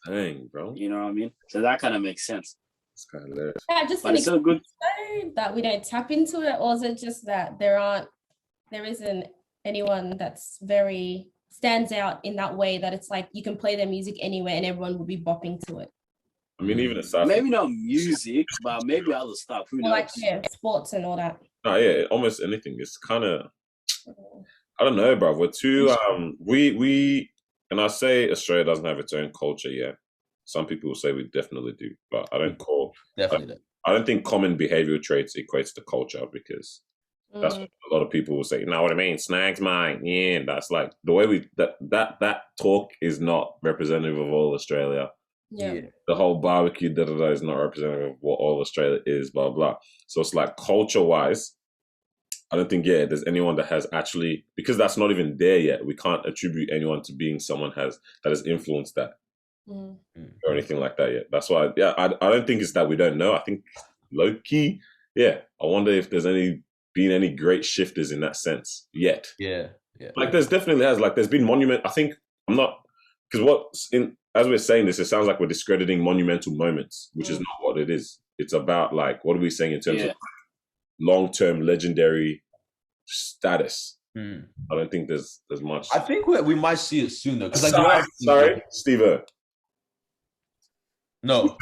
Dang, bro. You know what I mean? So that kind of makes sense. It's kind of hilarious. Just but it's so good that we don't tap into it, or is it just that there isn't anyone that's very stands out in that way that it's like you can play their music anywhere and everyone will be bopping to it? I mean, even aside, maybe not music, but maybe other stuff. Who knows? Like sports and all that. No, yeah, almost anything. It's kind of, I don't know, bro. We're too we and I say Australia doesn't have its own culture yet. Some people will say we definitely do, but I don't I don't think common behavioral traits equates to culture because that's what a lot of people will say. You know what I mean? Snags mine. Yeah, that's like the way that talk is not representative of all Australia. Yeah. The whole barbecue is not representative of what all Australia is, blah blah. So it's like culture-wise, I don't think there's anyone that has actually, because that's not even there yet. We can't attribute anyone to being someone that has influenced that or anything like that yet. That's why I don't think it's that we don't know. I think low key, I wonder if there's been any great shifters in that sense yet. Yeah. Like there's definitely there's been monument. I think I'm not, because as we're saying this, it sounds like we're discrediting monumental moments, which is not what it is. It's about like, what are we saying in terms of long-term legendary status? I don't think there's much. I think we might see it soon though. Sorry, Steve. No.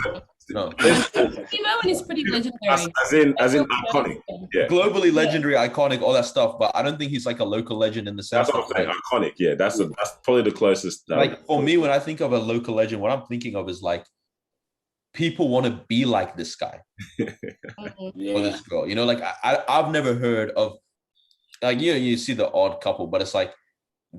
Steve Owen is pretty legendary. As in iconic. Yeah. Globally legendary, iconic, all that stuff. But I don't think he's like a local legend in the sense. That's what I'm saying. Iconic. Yeah, that's probably the closest. Like for me, when I think of a local legend, what I'm thinking of is like people want to be like this guy or this girl. You know, like I've never heard of, like, you see the odd couple, but it's like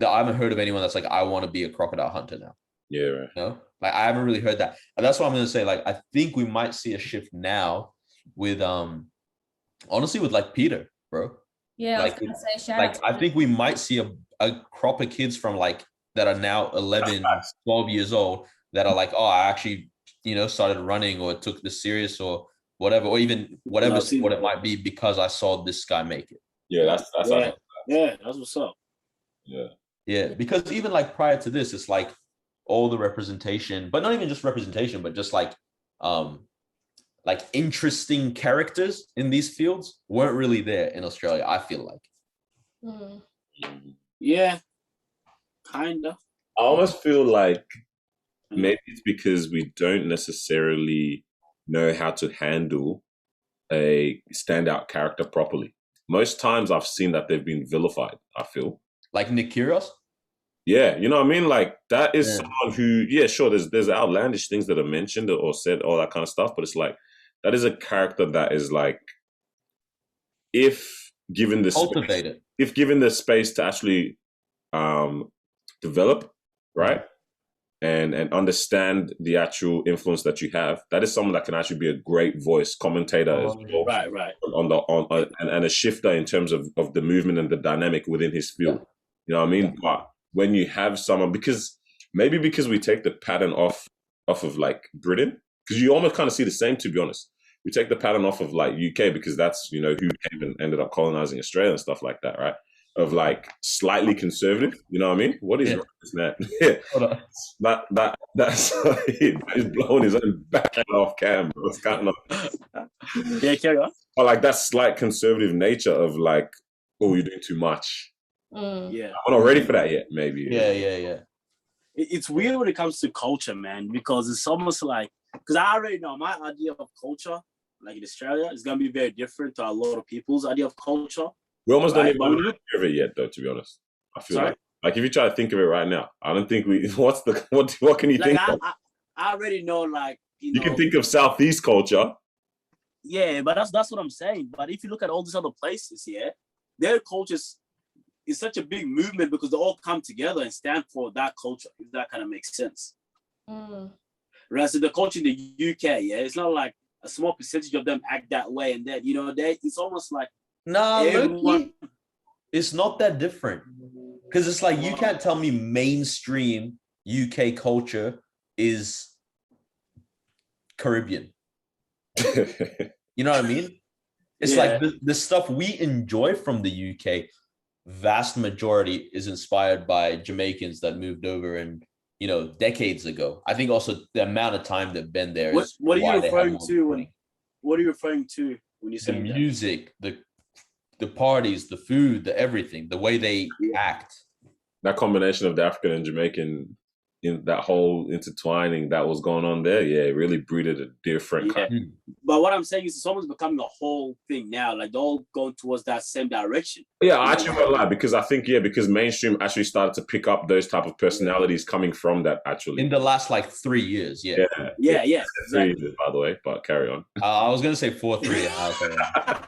I haven't heard of anyone that's like, I want to be a crocodile hunter now. Yeah, right. You know? Like I haven't really heard that. And that's what I'm gonna say. Like I think we might see a shift now with honestly with like Peter, bro. Yeah, like, I was gonna say shout like out I think we might see a crop of kids from like that are now 11, 12 years old that are like, oh, I actually, started running or took this serious or whatever, or even whatever what it might be because I saw this guy make it. Yeah, that's that's what's up. Yeah, because even like prior to this, it's like all the representation, but not even just representation, but just like interesting characters in these fields weren't really there in Australia, I feel like. Yeah, kind of. I almost feel like maybe it's because we don't necessarily know how to handle a standout character properly. Most times I've seen that they've been vilified, I feel. Like Nick Kyrgios? Yeah, you know what I mean? Like that is someone who, sure, there's outlandish things that are mentioned or said, all that kind of stuff, but it's like that is a character that is like, if given the space to actually develop, right, and understand the actual influence that you have, that is someone that can actually be a great voice commentator as well, right, and a shifter in terms of the movement and the dynamic within his field. You know what I mean? But when you have someone, because we take the pattern off of like Britain, because you almost kind of see the same, to be honest. We take the pattern off of like UK because that's, who came and ended up colonizing Australia and stuff like that, right? Of like slightly conservative, you know what I mean? What is that? That's he's blowing his own back off cam, bro. It's kind of carry on. But like that slight conservative nature of like, oh, you're doing too much. Yeah, I'm not ready for that yet. Maybe. Yeah. It's weird when it comes to culture, man, because it's almost like, because I already know my idea of culture, like in Australia, is gonna be very different to a lot of people's idea of culture. We almost don't even think of it yet, though. To be honest, I feel like if you try to think of it right now, I don't think we. What can you think of? I already know, like you can think of Southeast culture. Yeah, but that's what I'm saying. But if you look at all these other places, their cultures is such a big movement because they all come together and stand for that culture. If that kind of makes sense. Whereas the culture in the UK, it's not like a small percentage of them act that way, and then it's almost like. No, it's not that different. Because it's like, you can't tell me mainstream UK culture is Caribbean. You know what I mean? It's like the stuff we enjoy from the UK, vast majority is inspired by Jamaicans that moved over and, decades ago. I think also the amount of time they've been there. What are you referring to? What are you referring to when you say the music, the parties, the food, the everything, the way they act. That combination of the African and Jamaican, in that whole intertwining that was going on there, it really breeded a different kind. But what I'm saying is it's almost becoming a whole thing now. Like they're all going towards that same direction. Yeah, I actually won't lie, because I think, because mainstream actually started to pick up those type of personalities coming from that actually. In the last 3 years, Yeah. Exactly. 3 years, by the way, but carry on. I was going to say 4-3.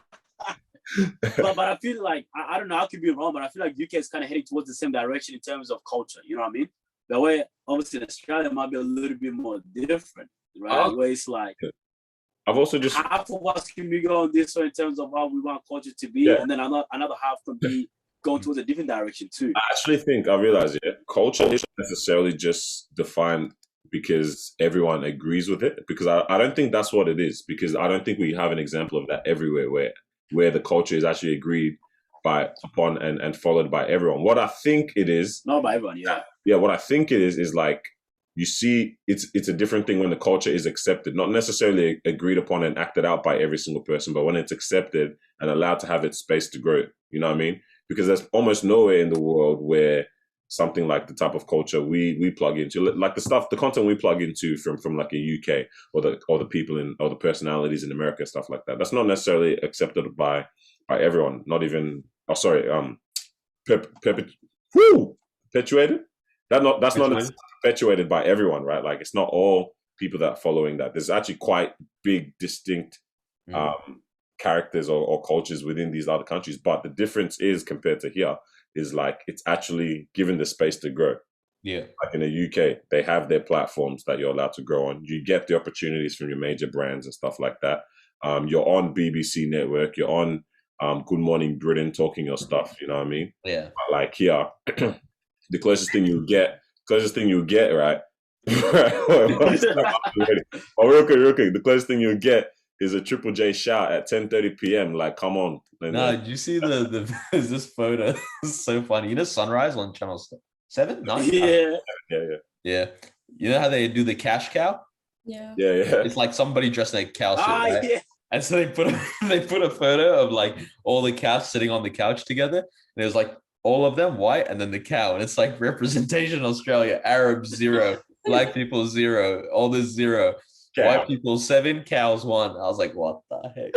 but I feel like, I don't know, I could be wrong, but I feel like UK is kind of heading towards the same direction in terms of culture. You know what I mean? The way obviously in Australia might be a little bit more different, right? Where it's like I've also just half of us can be going this way in terms of how we want culture to be, and then another half can be going towards a different direction too. I actually think I realize culture isn't necessarily just defined because everyone agrees with it. Because I don't think that's what it is. Because I don't think we have an example of that everywhere where the culture is actually agreed upon and followed by everyone. What I think it is, not by everyone, what I think it is like, you see, it's a different thing when the culture is accepted, not necessarily agreed upon and acted out by every single person, but when it's accepted and allowed to have its space to grow. You know what I mean? Because there's almost nowhere in the world where something like the type of culture we plug into, like the content we plug into from like a UK or the people or the personalities in America, stuff like that. That's not necessarily accepted by everyone. Not even perpetuated. That's not perpetuated by everyone, right? Like it's not all people that are following that. There's actually quite big, distinct characters or cultures within these other countries. But the difference is compared to here is like it's actually given the space to grow. Yeah. Like in the UK, they have their platforms that you're allowed to grow on. You get the opportunities from your major brands and stuff like that. You're on BBC Network. You're on Good Morning Britain talking your stuff. You know what I mean? Yeah. But like here, the closest thing you'll get, right? Real quick. The closest thing you'll get is a Triple J shout at 10:30 p.m. Like, come on. No, did you see the this photo? It's so funny. You know Sunrise on Channel 7? 9? Yeah. You know how they do the cash cow? Yeah. It's like somebody dressed in a cow suit, right? Yeah. And so they put a photo of like all the cows sitting on the couch together, and it was like all of them white, and then the cow, and it's like representation Australia, Arabs 0, black people 0, all this 0, white people 7, cows 1. I was like, what the heck?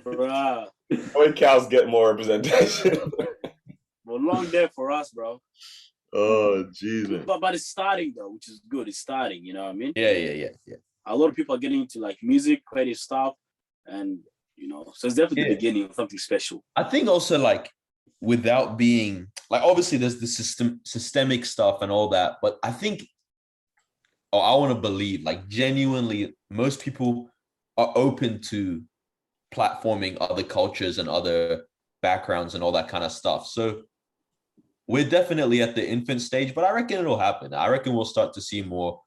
Bruh. When cows get more representation. Well, long day for us, bro. Oh, Jesus. But it's starting though, which is good. It's starting, you know what I mean? Yeah. A lot of people are getting into like music, creative stuff, and so it's definitely the beginning of something special. I think also like without being like, obviously there's the systemic stuff and all that, but I think, I want to believe like genuinely most people are open to platforming other cultures and other backgrounds and all that kind of stuff. So we're definitely at the infant stage, but I reckon it'll happen. I reckon we'll start to see more,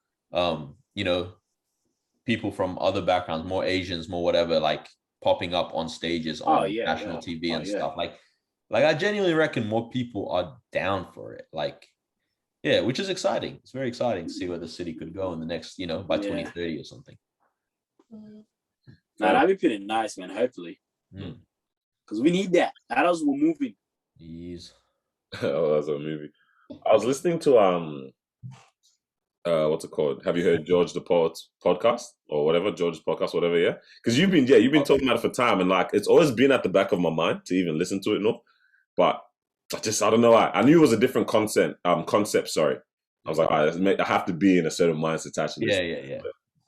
people from other backgrounds, more Asians, more whatever, like popping up on stages on national TV and stuff. Like I genuinely reckon more people are down for it. Like, yeah, which is exciting. It's very exciting to see where the city could go in the next, by 2030 or something. Nah, that'd be pretty nice, man. Hopefully, because we need that. Adults were moving. Jeez. Oh, that's a movie. I was listening to what's it called? Have you heard George the Poet's podcast or whatever? George's podcast, whatever. Yeah, because you've been talking about it for time, and like it's always been at the back of my mind to even listen to it. No, but I don't know. I knew it was a different concept. Sorry, I was like, I have to be in a certain mindset to actually. Yeah.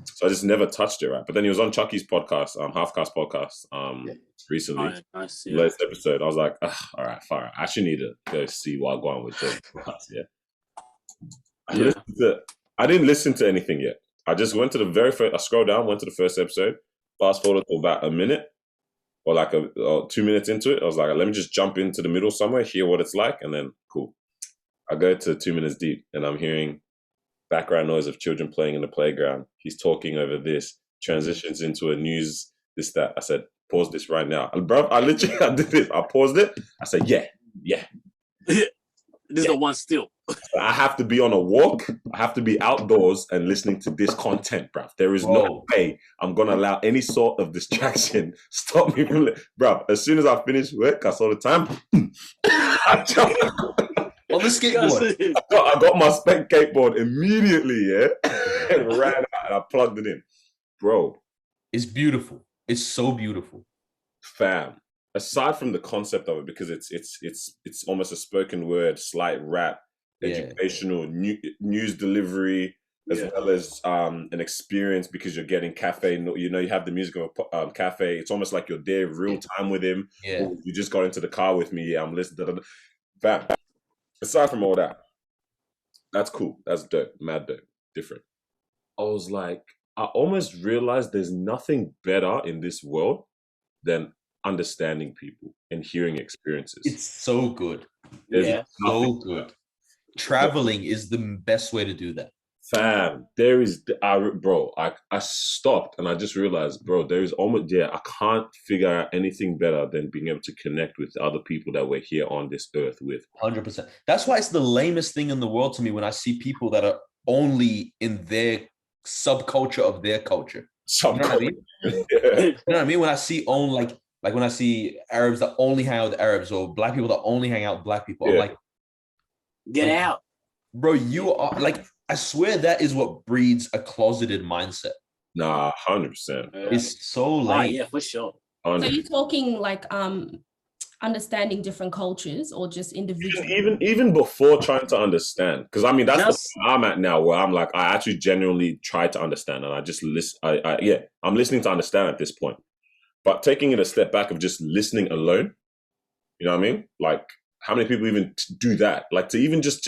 So I just never touched it, right? But then he was on Chucky's podcast, Halfcast podcast, recently. Nice, Latest episode. I was like, all right, fine. I actually need to go see what I'm going with George. I didn't listen to anything yet. I just went to the very first. I scrolled down, went to the first episode, fast forward to about a minute or like 2 minutes into it. I was like, let me just jump into the middle somewhere, hear what it's like, and then cool. I go to 2 minutes deep, and I'm hearing background noise of children playing in the playground. He's talking over this, transitions into a news, this, that. I said, pause this right now. And bro, I did this. I paused it. I said, yeah. This is the one still. I have to be on a walk. I have to be outdoors and listening to this content, bruv. There is no way I'm going to allow any sort of distraction stop me from... Bruv, as soon as I finished work, I saw the time. I jumped on the skateboard. I got my skateboard immediately, and ran out and I plugged it in. Bro. It's beautiful. It's so beautiful. Fam. Aside from the concept of it, because it's almost a spoken word, slight rap, educational news delivery, as well as an experience because you're getting cafe. You have the music of cafe. It's almost like you're there real time with him. Yeah. You just got into the car with me. I'm listening. Fam. Aside from all that, That's cool. That's dope. Mad dope. Different. I was like, I almost realized there's nothing better in this world than understanding people and hearing experiences. It's so good. There's So good. Traveling is the best way to do that. Fam, there is, bro, I stopped and I just realized, bro, there is almost, I can't figure out anything better than being able to connect with other people that we're here on this earth with. 100%. That's why it's the lamest thing in the world to me when I see people that are only in their subculture of their culture. You know what I mean? You know what I mean? When I see like when I see Arabs that only hang out with Arabs or black people that only hang out with black people, I'm like, get out. Bro, you are like, I swear that is what breeds a closeted mindset. Nah, 100%. It's so lame. Yeah, for sure. 100%. So you're talking like understanding different cultures or just individual? Even before trying to understand, because I mean that's the I'm at now, where I'm like, I actually genuinely try to understand, and I just listen. I'm listening to understand at this point, but taking it a step back of just listening alone. You know what I mean? Like, how many people even do that? Like, to even just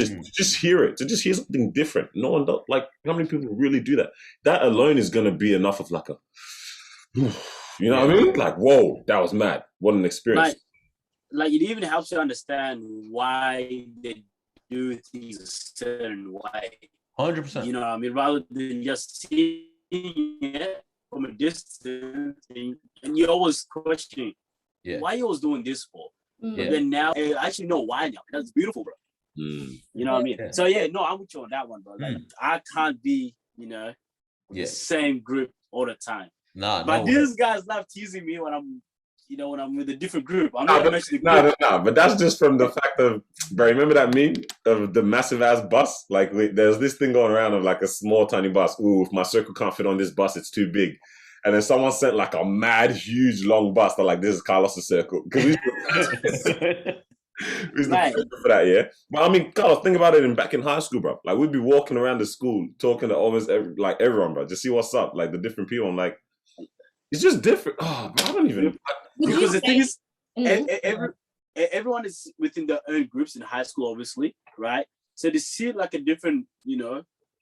hear it, to just hear something different. No one does. Like, how many people really do that? That alone is going to be enough of like a, you know what I mean? Like, whoa, that was mad. What an experience. Like it even helps you understand why they do things a certain way. 100%. You know what I mean? Rather than just seeing it from a distance, and you always question, why you always doing this for? But then now, I actually know why now. That's beautiful, bro. You know what I mean? So I'm with you on that one, bro. Like, I can't be, the same group all the time. But these guys love teasing me when I'm with a different group. I'm not mentioning the group. But that's just from the fact of, bro, remember that meme of the massive ass bus? Like, there's this thing going around of like a small tiny bus. Ooh, if my circle can't fit on this bus, it's too big. And then someone sent like a mad, huge, long bus. They're like, this is Carlos' circle. Because we used to for that, yeah? But I mean, Carlos, think about it back in high school, bro. Like, we'd be walking around the school, talking to almost everyone, bro. Just see what's up. Like, the different people. I'm like, it's just different. Oh, bro, I don't even... Because the thing is, everyone is within their own groups in high school, obviously, right? So to see like a different,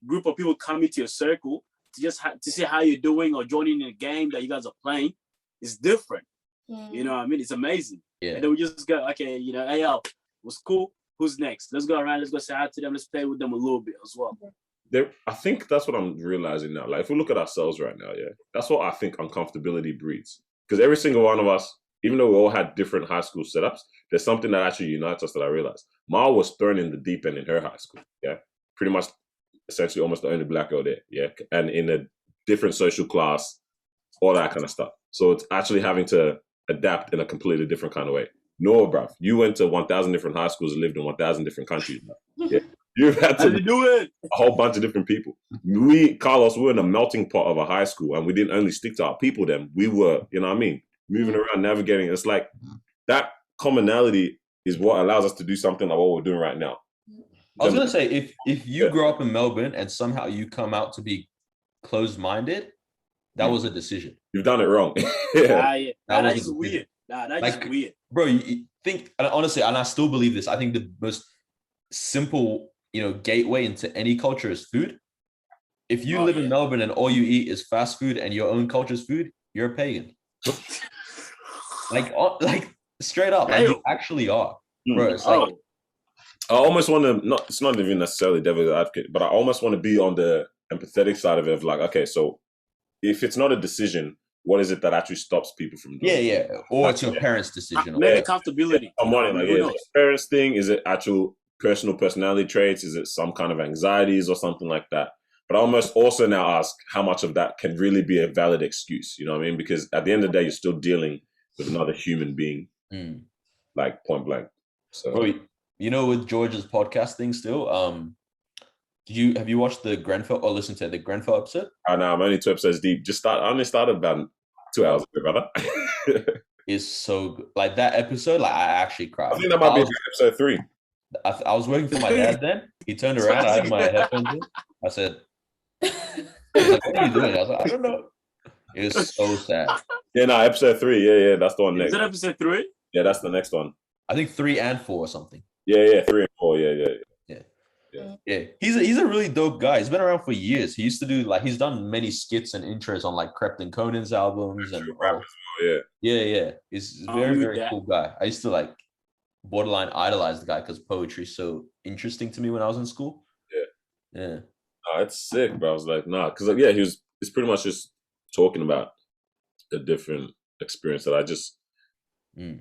group of people coming to your circle, to see how you're doing or joining in a game that you guys are playing is different. You know what I mean? It's amazing. Yeah. And then we just go, okay, hey, yo, it was cool. Who's next? Let's go around. Let's go say hi to them. Let's play with them a little bit as well. I think that's what I'm realizing now. Like, if we look at ourselves right now, that's what I think uncomfortability breeds. Because every single one of us, even though we all had different high school setups, there's something that actually unites us that I realized. Ma was thrown in the deep end in her high school. Yeah. Pretty much, essentially almost the only black girl there, and in a different social class, all that kind of stuff. So it's actually having to adapt in a completely different kind of way. No, bruv, you went to 1,000 different high schools and lived in 1,000 different countries. Yeah, you've had to do it. A whole bunch of different people. Carlos, we were in a melting pot of a high school, and we didn't only stick to our people. Then we were, you know what I mean, moving around, navigating. It's like that commonality is what allows us to do something like what we're doing right now. I was gonna say, if you grow up in Melbourne and somehow you come out to be closed-minded, that was a decision. You've done it wrong. That is weird. That's weird, bro. You think, and honestly, and I still believe this. I think the most simple, gateway into any culture is food. If you live in Melbourne and all you eat is fast food and your own culture's food, you're a pagan. like straight up, like you actually are, bro. It's like. I almost want to, it's not even necessarily devil's advocate, but I almost want to be on the empathetic side of it of like, okay, so if it's not a decision, what is it that actually stops people from doing it? Or it's your parents' decision. Maybe accountability. I'm wondering, like, is it a parents' thing? Is it actual personal personality traits? Is it some kind of anxieties or something like that? But I almost also now ask how much of that can really be a valid excuse, you know what I mean? Because at the end of the day, you're still dealing with another human being, like point blank. So. Bro, with George's podcast thing still, have you watched the Grenfell or listened to the Grenfell episode? No, I'm only 2 episodes deep. I only started about 2 hours ago, brother. It's so good. Like that episode, like I actually cried. I think that might be episode 3. I was working for my dad then. He turned around, I had my headphones in. I said, he was like, what are you doing? I was like, I don't know. It was so sad. Episode 3. Yeah, that's the one next. Is that episode 3? Yeah, that's the next one. I think 3 and 4 or something. Yeah, 3 and 4. Yeah. Yeah, he's a really dope guy. He's been around for years. He used to do he's done many skits and intros on like Krypton Conan's albums and yeah. He's a very very cool guy. I used to borderline idolize the guy because poetry's so interesting to me when I was in school. Yeah. Oh, it's sick, bro. I was like, nah, because he's pretty much just talking about a different experience that I just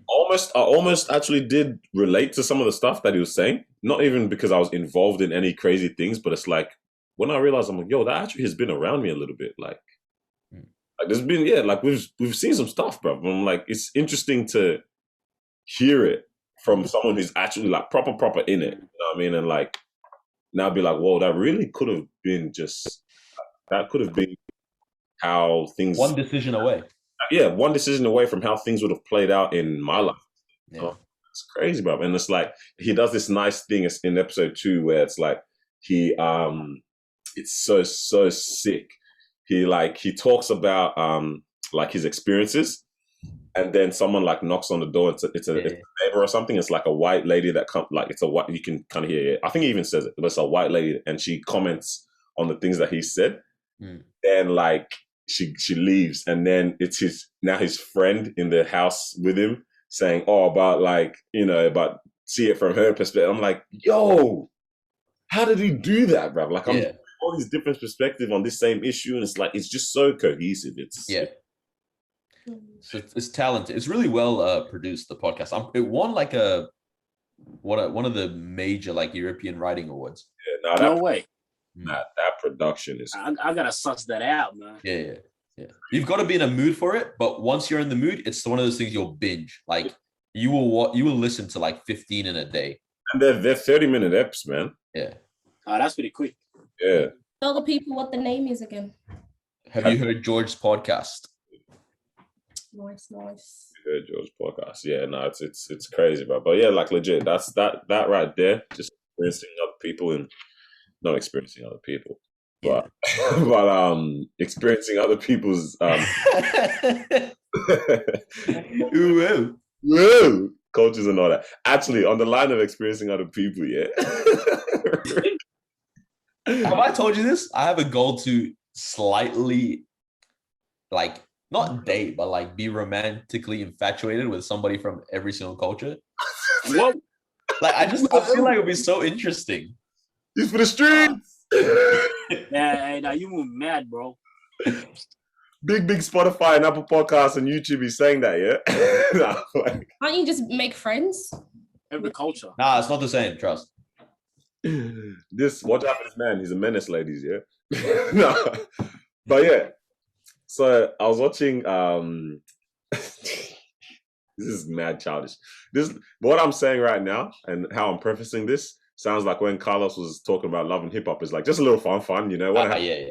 almost actually did relate to some of the stuff that he was saying. Not even because I was involved in any crazy things, but it's like when I realized, I'm like, yo, that actually has been around me a little bit. Like there's been we've seen some stuff, bro. I'm like, it's interesting to hear it from someone who's actually like proper in it. You know what I mean? And like now be like, whoa, that really could have been how things one decision away. Yeah, one decision away from how things would have played out in my life. Yeah. Oh, it's crazy, bro. And it's like he does this nice thing in episode 2 where it's like he it's so sick. He talks about like his experiences, and then someone like knocks on the door. It's a neighbor or something. It's like a white lady that it's a white. You can kind of hear it. I think he even says it, but it's a white lady, and she comments on the things that he said, and like. She leaves, and then it's his friend in the house with him saying, about see it from her perspective. I'm like, yo, how did he do that, bro? Like, I'm all these different perspectives on this same issue, and it's like it's just so cohesive. So it's talented. It's really well produced. The podcast. It won one of the major European writing awards. Yeah, no way. That production is. I gotta suss that out, man. Yeah. You've got to be in a mood for it, but once you're in the mood, it's one of those things you'll binge. Like you will listen to 15 in a day. And they're 30-minute eps, man. Yeah. Oh, that's pretty quick. Yeah. Tell the people what the name is again. Have you heard George's podcast? Nice. You heard George's podcast? Yeah, no, it's crazy, bro. But yeah, legit, that's that right there. Just experiencing other people and not experiencing other people. But experiencing other people's cultures and all that. Actually, on the line of experiencing other people, Have I told you this? I have a goal to slightly not date, but be romantically infatuated with somebody from every single culture. What? I feel like it would be so interesting. He's for the streets. Yeah, now you move mad, bro. Big Spotify and Apple Podcasts and YouTube is saying that, yeah. Can't you just make friends? Every culture. Nah, it's not the same. Trust. Watch out for this man. He's a menace, ladies. Yeah. No, but yeah. So I was watching. This is mad childish. What I'm saying right now and how I'm prefacing this. Sounds like when Carlos was talking about love and hip hop. It's just a little fun, you know. Yeah.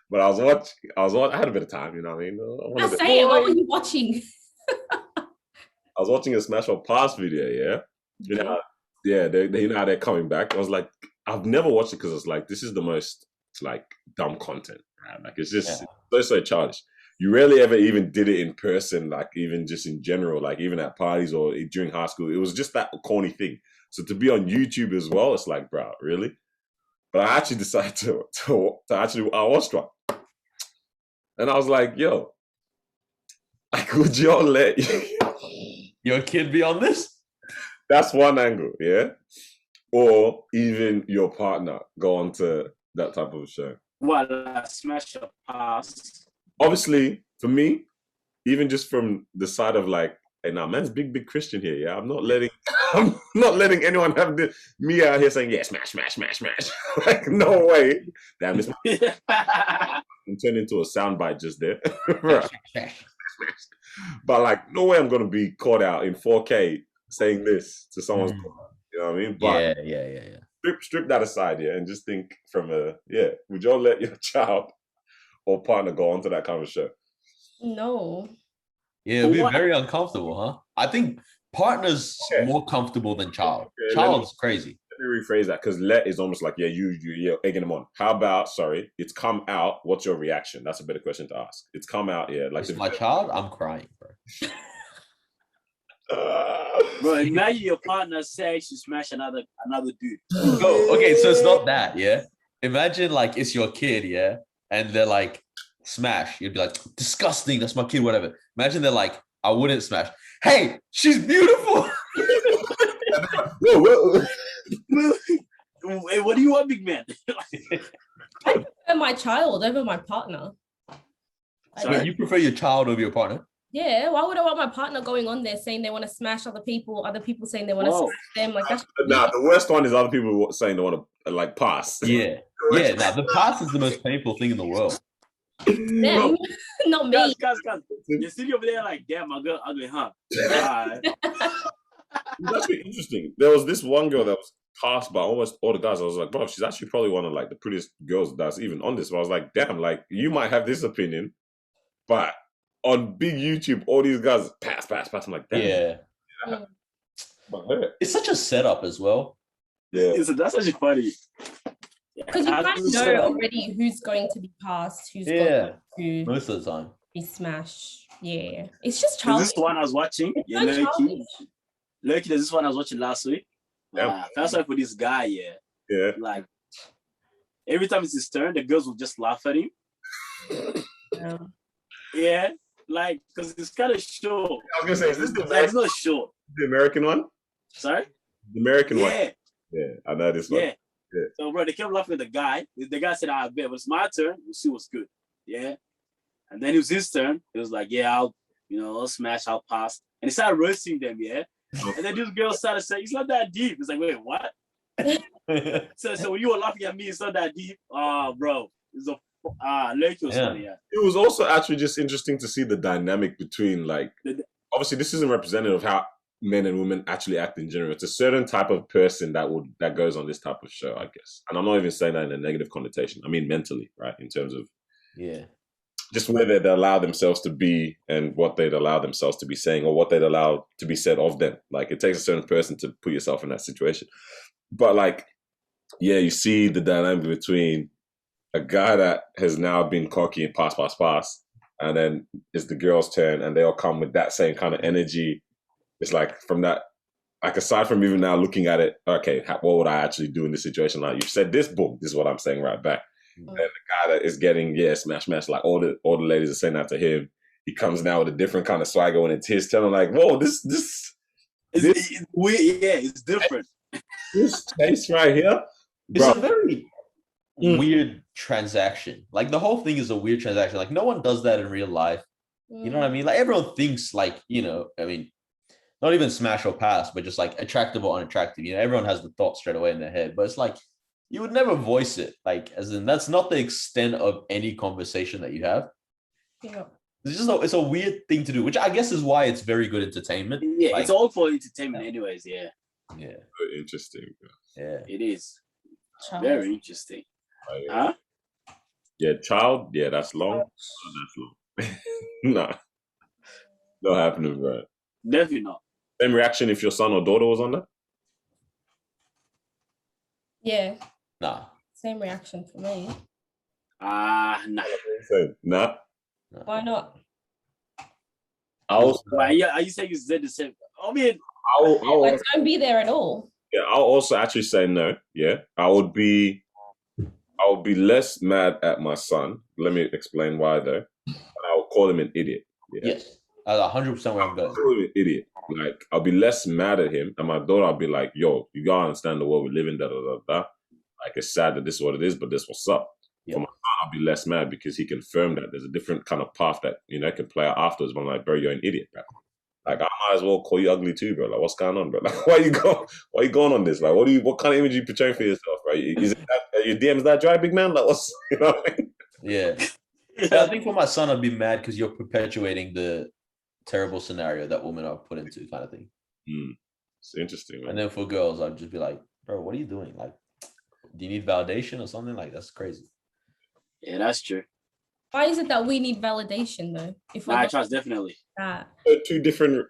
But I was watching. I had a bit of time, you know what I mean. What were you watching? I was watching a Smash or Pass video. Yeah, you know, they know how they're coming back. I was like, I've never watched it because it's like this is the most dumb content. Right? It's just so childish. You rarely ever even did it in person, even just in general, even at parties or during high school. It was just that corny thing. So to be on YouTube as well, it's like, bro, really? But I actually decided to actually watch one. And I was like, yo, would y'all let your kid be on this? That's one angle, yeah? Or even your partner go on to that type of show. What, Smash or Pass? Obviously, for me, even just from the side of hey, now man's big Christian here, yeah. I'm not letting anyone have me out here saying, yeah, smash. No way. Damn, this I'm turning into a soundbite just there. But no way I'm gonna be caught out in 4K saying this to someone's you know what I mean? But yeah. Strip that aside, yeah, and just think from would y'all let your child or partner go on to that kind of show? No. Yeah, it'd be very uncomfortable, huh? I think partner's more comfortable than child. Child's crazy. Let me rephrase that, because let is almost like, you're egging them on. How about, it's come out, what's your reaction? That's a better question to ask. It's come out, It's my child, I'm crying, bro. Bro, imagine your partner says you smash another dude. Oh, okay, so it's not that, yeah. Imagine like it's your kid, yeah, and they're like, smash. You'd be like, disgusting. That's my kid. Whatever. Imagine they're like, I wouldn't smash. Hey, she's beautiful. Whoa. Hey, what do you want, big man? I prefer my child over my partner. Wait, you prefer your child over your partner? Yeah, why would I want my partner going on there saying they want to smash other people saying they want to smash them? Like that's Nah, the worst one is other people saying they want to like pass. Yeah. Now the pass is the most painful thing in the world. them, not me. Guys. You're sitting over there like, damn, my girl ugly, huh? It's actually interesting. There was this one girl that was passed by almost all the guys. I was like, bro, she's actually probably one of like the prettiest girls that's even on this. But I was like, damn, like you might have this opinion, but on big YouTube, all these guys pass. I'm like, damn. Yeah. It's such a setup as well. Yeah. That's actually funny. Because you kind of know already who's going to be passed, who's going to most of the time be smashed. Yeah. It's just childish. This one I was watching. Loki, there's this one I was watching last week. First off, for this guy, yeah. Like every time it's his turn, the girls will just laugh at him. Yeah. Like, because it's kind of short. I was gonna say, is this the American? It's not short. The American one? Sorry? The American one. Yeah, I know this one. Yeah. So, bro, they kept laughing at the guy. The guy said, I bet, but it's my turn. We'll see what's good. Yeah. And then it was his turn. It was like, yeah, I'll smash, I'll pass. And he started roasting them, yeah? And then this girl started saying, it's not that deep. It's like, wait, what? so when you were laughing at me, it's not that deep. Oh, bro. It's a Loki was funny, yeah. It was also actually just interesting to see the dynamic between, like, obviously this isn't representative of how men and women actually act in general. It's a certain type of person that goes on this type of show, I guess. And I'm not even saying that in a negative connotation. I mean mentally, right? In terms of just where they'd allow themselves to be and what they'd allow themselves to be saying or what they'd allow to be said of them. Like, it takes a certain person to put yourself in that situation. But, like, yeah, you see the dynamic between a guy that has now been cocky and pass, and then it's the girl's turn, and they all come with that same kind of energy. It's like, from that, like, aside from even now looking at it, okay, what would I actually do in this situation? Like, you've said this, boom, this is what I'm saying right back. Mm-hmm. And the guy that is getting, smash, like all the ladies are saying that to him. He comes now with a different kind of swagger when it's his turn. I'm like, whoa, this it's weird. Yeah, it's different. This taste right here, it's a very weird transaction. Like, the whole thing is a weird transaction. Like, no one does that in real life. You know what I mean? Like, everyone thinks, like, I mean, not even smash or pass, but just like attractive or unattractive. Everyone has the thought straight away in their head, but it's like, you would never voice it. Like, as in, that's not the extent of any conversation that you have. Yeah. It's a weird thing to do, which I guess is why it's very good entertainment. Yeah, like, it's all for entertainment anyways, yeah. Yeah. Very interesting. Yeah. It is. Child. Very interesting. Huh? Yeah, child. Yeah, that's long. That's long. Nah. Not happening, bro. Definitely not. Same reaction if your son or daughter was on that? Yeah. Nah. Same reaction for me. Nah. Nah. Why not? Why are you saying it's the same? I mean, like, don't be there at all. Yeah, I'll also actually say no. Yeah, I would be less mad at my son. Let me explain why, though. I would call him an idiot. Yeah? Yes, 100% where I'm going. I'll call him an idiot. Like, I'll be less mad at him, and my daughter, I'll be like, "Yo, you gotta understand the world we live in." Da da da da. Like, it's sad that this is what it is, but this what's up. Yeah. For my son, I'll be less mad because he confirmed that there's a different kind of path that can play out afterwards. But I'm like, bro, you're an idiot, bro. Like, I might as well call you ugly too, bro. Like, what's going on, bro? Like, why are you going on this? Like, what kind of image are you portraying for yourself, right? Is it that, your DMs that dry, big man? Like, what's, you know what I mean? Yeah. But I think for my son, I'd be mad because you're perpetuating the terrible scenario that women are put into, kind of thing. It's interesting, man. And then for girls, I'd just be like, bro, what are you doing? Like, do you need validation or something? Like, that's crazy. Yeah, that's true. Why is it that we need validation, though? I trust definitely. Two different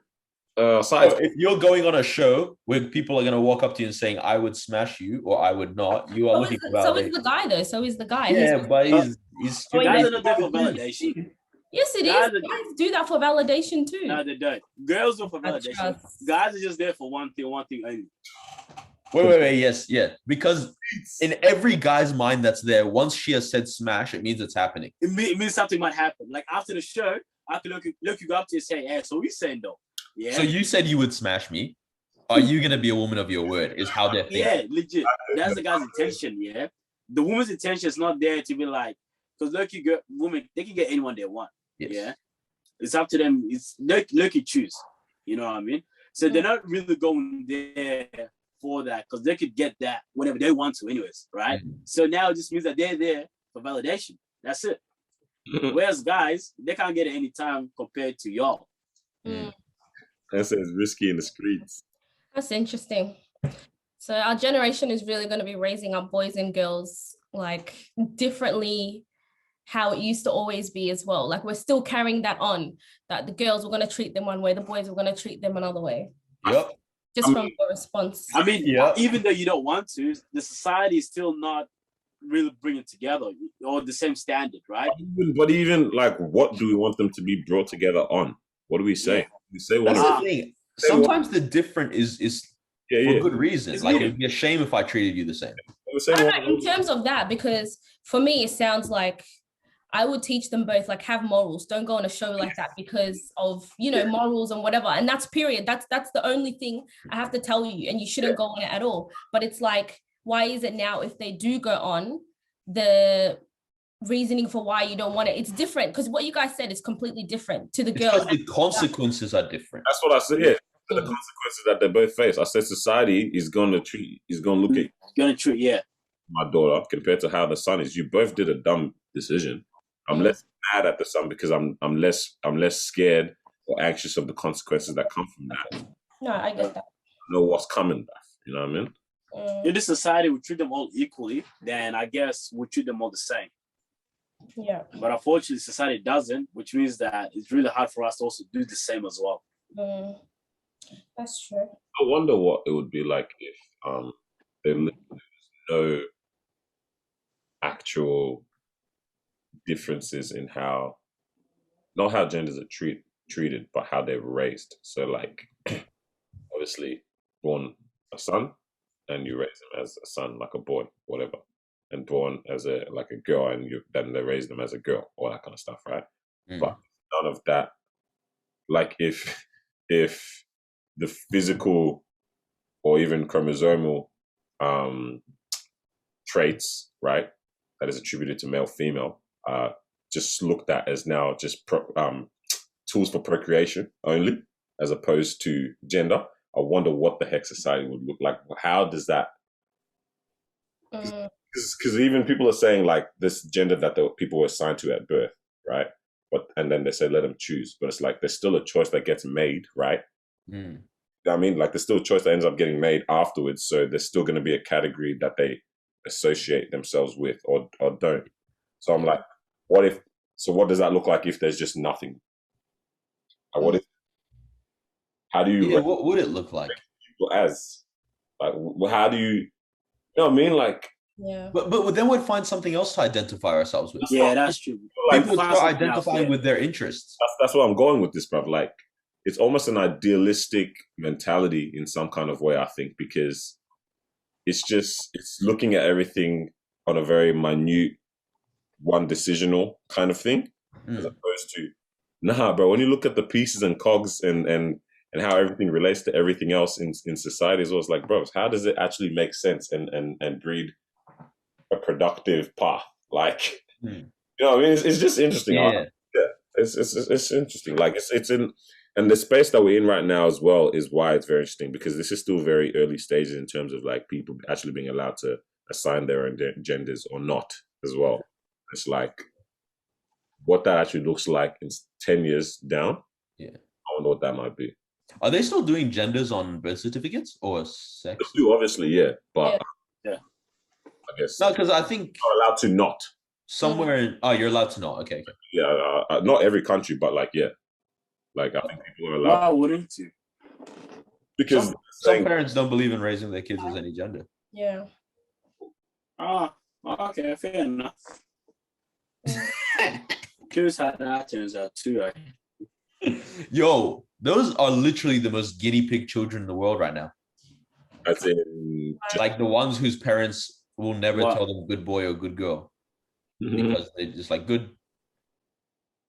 sides. If you're going on a show where people are going to walk up to you and saying, I would smash you or I would not, you are looking for validation. So is the guy, though. So is the guy. Yeah, but he's That's another for validation. Yes, it is. Guys do that for validation too. No, they don't. Girls do for validation. Guys are just there for one thing only. Wait. Yes, yeah. Because in every guy's mind that's there, once she has said smash, it means it's happening. It means something might happen. Like after the show, I can look you up to you and say, hey, so we saying though. Yeah. So you said you would smash me. Are you gonna be a woman of your word? Is how they're thinking. Yeah, legit. That's the guy's intention, yeah. The woman's intention is not there to be like, because women, they can get anyone they want. Yes. Yeah. It's up to them. It's lucky choose. You know what I mean? So they're not really going there for that because they could get that whenever they want to, anyways, right? Mm-hmm. So now it just means that they're there for validation. That's it. Whereas guys, they can't get it any time compared to y'all. Mm. That says risky in the streets. That's interesting. So our generation is really going to be raising up boys and girls like differently how it used to always be as well. Like we're still carrying that on, that the girls were going to treat them one way, the boys were going to treat them another way. Yep. Just from the response. I mean, even though you don't want to, the society is still not really bringing together or the same standard, right? But even like, what do we want them to be brought together on? What do we say? Yeah. We say one. That's the thing. Sometimes the different is for good reasons. Like it'd be a shame if I treated you the same. In terms of that, because for me it sounds like I would teach them both, like have morals. Don't go on a show like that because of, morals and whatever. And that's period. That's the only thing I have to tell you. And you shouldn't go on it at all. But it's like, why is it now if they do go on, the reasoning for why you don't want it? It's different because what you guys said is completely different to the girls. The consequences are different. That's what I said. Yeah. The consequences that they both face. I said society is going to look at my daughter compared to how the son is. You both did a dumb decision. I'm less mad at the son because I'm less scared or anxious of the consequences that come from that. No, I get that. I know what's coming back. You know what I mean? If this society would treat them all equally, then I guess we treat them all the same. Yeah. But unfortunately, society doesn't, which means that it's really hard for us to also do the same as well. That's true. I wonder what it would be like if there was no actual differences in not how genders are treated, but how they're raised. So like, obviously, born a son, and you raise him as a son, like a boy, whatever, and born as a girl, and then they raise them as a girl, all that kind of stuff, right? But none of that. Like if the physical or even chromosomal traits, right, that is attributed to male, female, just looked at as now just tools for procreation only, as opposed to gender. I wonder what the heck society would look like. How does that? Because even people are saying like this gender that the people were assigned to at birth, right? And then they say let them choose, but it's like there's still a choice that gets made, right? I mean, like there's still a choice that ends up getting made afterwards. So there's still going to be a category that they associate themselves with or don't. So I'm like, what does that look like if there's just nothing? Like, how do you? What would it look like? How do you? You know what I mean? Like. Yeah. But then we'd find something else to identify ourselves with. Yeah, that's true. People would start identifying with their interests. That's where I'm going with this, bruv. Like, it's almost an idealistic mentality in some kind of way, I think, because it's looking at everything on a very minute, one decisional kind of thing, as opposed to, nah, bro, when you look at the pieces and cogs and how everything relates to everything else in society as well, it's like, bro, how does it actually make sense and breed a productive path? Like, you know what I mean? It's just interesting. Yeah. It's interesting. Like it's in, and the space that we're in right now as well is why it's very interesting, because this is still very early stages in terms of like people actually being allowed to assign their own genders or not as well. It's like what that actually looks like in 10 years down. Yeah. I wonder what that might be. Are they still doing genders on birth certificates or sex? They do, obviously, yeah. But yeah. I guess no, because I think you're allowed to not. Somewhere in you're allowed to not. Okay. Yeah, not every country, but like like I think people are allowed. Why wouldn't you? Because some parents don't believe in raising their kids as any gender. Yeah. Okay, fair enough. curious how that turns out too. Yo, those are literally the most guinea pig children in the world right now. As in, Like the ones whose parents will never What? tell them good boy or good girl because they just like good.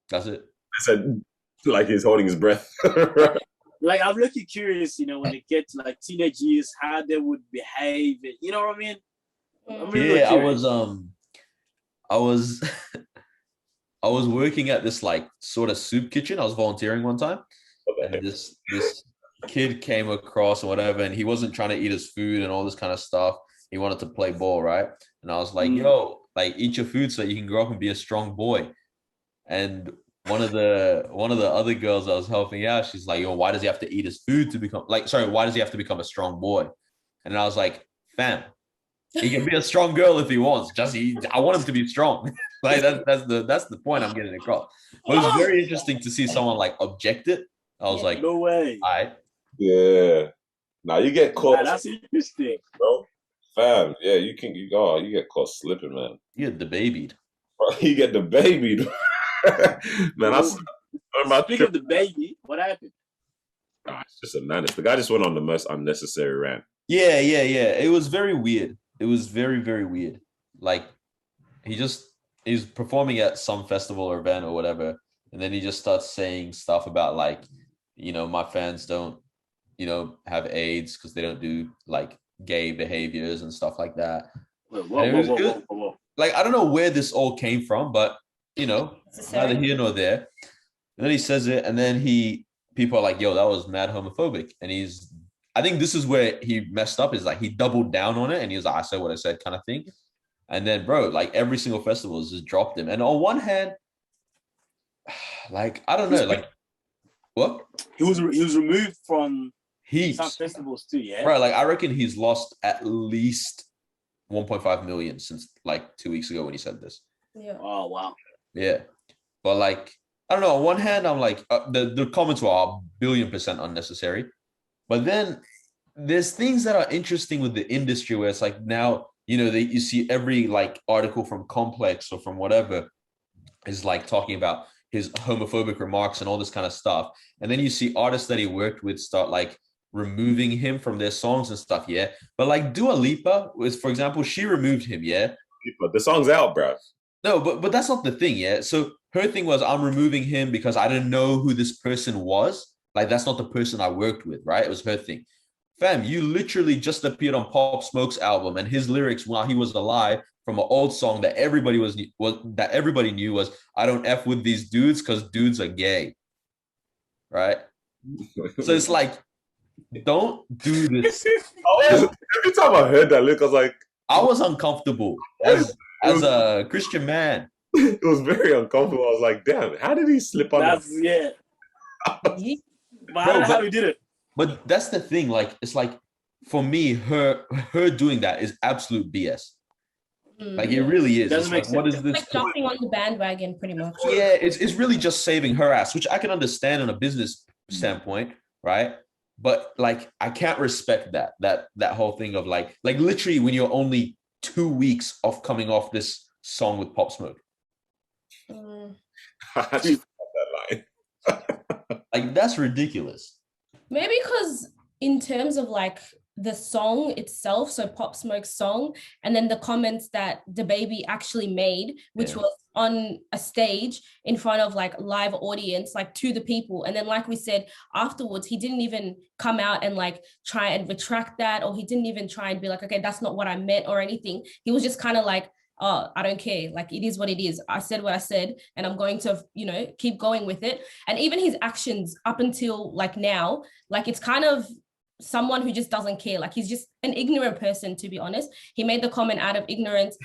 That's it. I said, like he's holding his breath. Like I'm looking curious, when they get to like teenage years, how they would behave. You know what I mean? I'm really Yeah, curious. I was I was working at this like sort of soup kitchen. I was volunteering one time, and this kid came across or whatever, and he wasn't trying to eat his food and all this kind of stuff. He wanted to play ball, right? And I was like, yo, like eat your food so you can grow up and be a strong boy. And one of the other girls I was helping out, she's like, yo, why does he have to eat his food to become why does he have to become a strong boy? And I was like, fam, he can be a strong girl if he wants. I want him to be strong. Like that's the point I'm getting across. But it was very interesting to see someone like object it. I was like, no way. all right. Yeah. Now you get caught. That's interesting, bro. Fam, yeah, you get caught slipping, man. You get the babied. You get the baby. Man, Speaking of the baby, what happened? It's just a madness. The guy just went on the most unnecessary rant. Yeah. It was very weird. It was very, very weird. Like he's performing at some festival or event or whatever, and then he just starts saying stuff about like, my fans don't, have AIDS because they don't do like gay behaviors and stuff like that. Whoa. Like I don't know where this all came from, but neither here nor there. And then he says it, and then people are like, yo, that was mad homophobic. And I think this is where he messed up, is like he doubled down on it and he was like, I said what I said kind of thing. And then, bro, like every single festival has just dropped him. And on one hand, like, I don't know, like, what? He was removed from some festivals too, yeah? Right, like I reckon he's lost at least 1.5 million since like 2 weeks ago when he said this. Yeah. Oh, wow. Yeah. But like, I don't know. On one hand, I'm like, the comments were a billion% unnecessary. But then there's things that are interesting with the industry where it's like now, you see every like article from Complex or from whatever is like talking about his homophobic remarks and all this kind of stuff. And then you see artists that he worked with start like removing him from their songs and stuff. Yeah. But like Dua Lipa was, for example, she removed him. Yeah. The song's out, bro. No, but that's not the thing, yeah? So her thing was, I'm removing him because I didn't know who this person was. Like, that's not the person I worked with, right? It was her thing. Fam, you literally just appeared on Pop Smoke's album, and his lyrics while he was alive from an old song that everybody knew was, I don't F with these dudes because dudes are gay, right? So it's like, don't do this. Every time I heard that lyric, I was like... I was uncomfortable as a Christian man. It was very uncomfortable. I was like, damn, how did he slip on that? Yeah. But I don't know how he did it. But that's the thing. Like, it's like, for me, her doing that is absolute BS. Like, it really is. Doesn't make like, sense. what is this? Like jumping on the bandwagon, pretty much. Yeah, it's really just saving her ass, which I can understand on a business standpoint, right? But like, I can't respect that whole thing of like literally when you're only 2 weeks off coming off this song with Pop Smoke. How do you that line? Like, that's ridiculous. Maybe because in terms of like the song itself, so Pop Smoke's song, and then the comments that DaBaby actually made, which was on a stage in front of like live audience, like to the people. And then, like we said, afterwards, he didn't even come out and like try and retract that, or he didn't even try and be like, okay, that's not what I meant or anything. He was just kind of like, oh, I don't care. Like, it is what it is. I said what I said, and I'm going to, keep going with it. And even his actions up until like now, like it's kind of someone who just doesn't care. Like, he's just an ignorant person, to be honest. He made the comment out of ignorance.